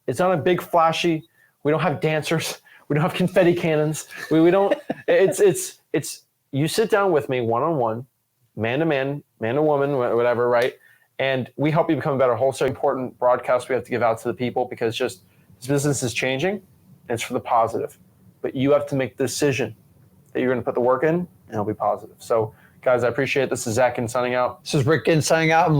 Speaker 1: It's not a big flashy. We don't have dancers. We don't have confetti cannons. We don't. It's you sit down with me one-on-one, man-to-man, man-to-woman, whatever, right? And we help you become a better wholesaler. Important broadcast we have to give out to the people because just this business is changing, and it's for the positive. But you have to make the decision that you're going to put the work in, and it'll be positive. So, guys, I appreciate it. This is Zach Ginn signing out.
Speaker 2: This is Rick Ginn signing out.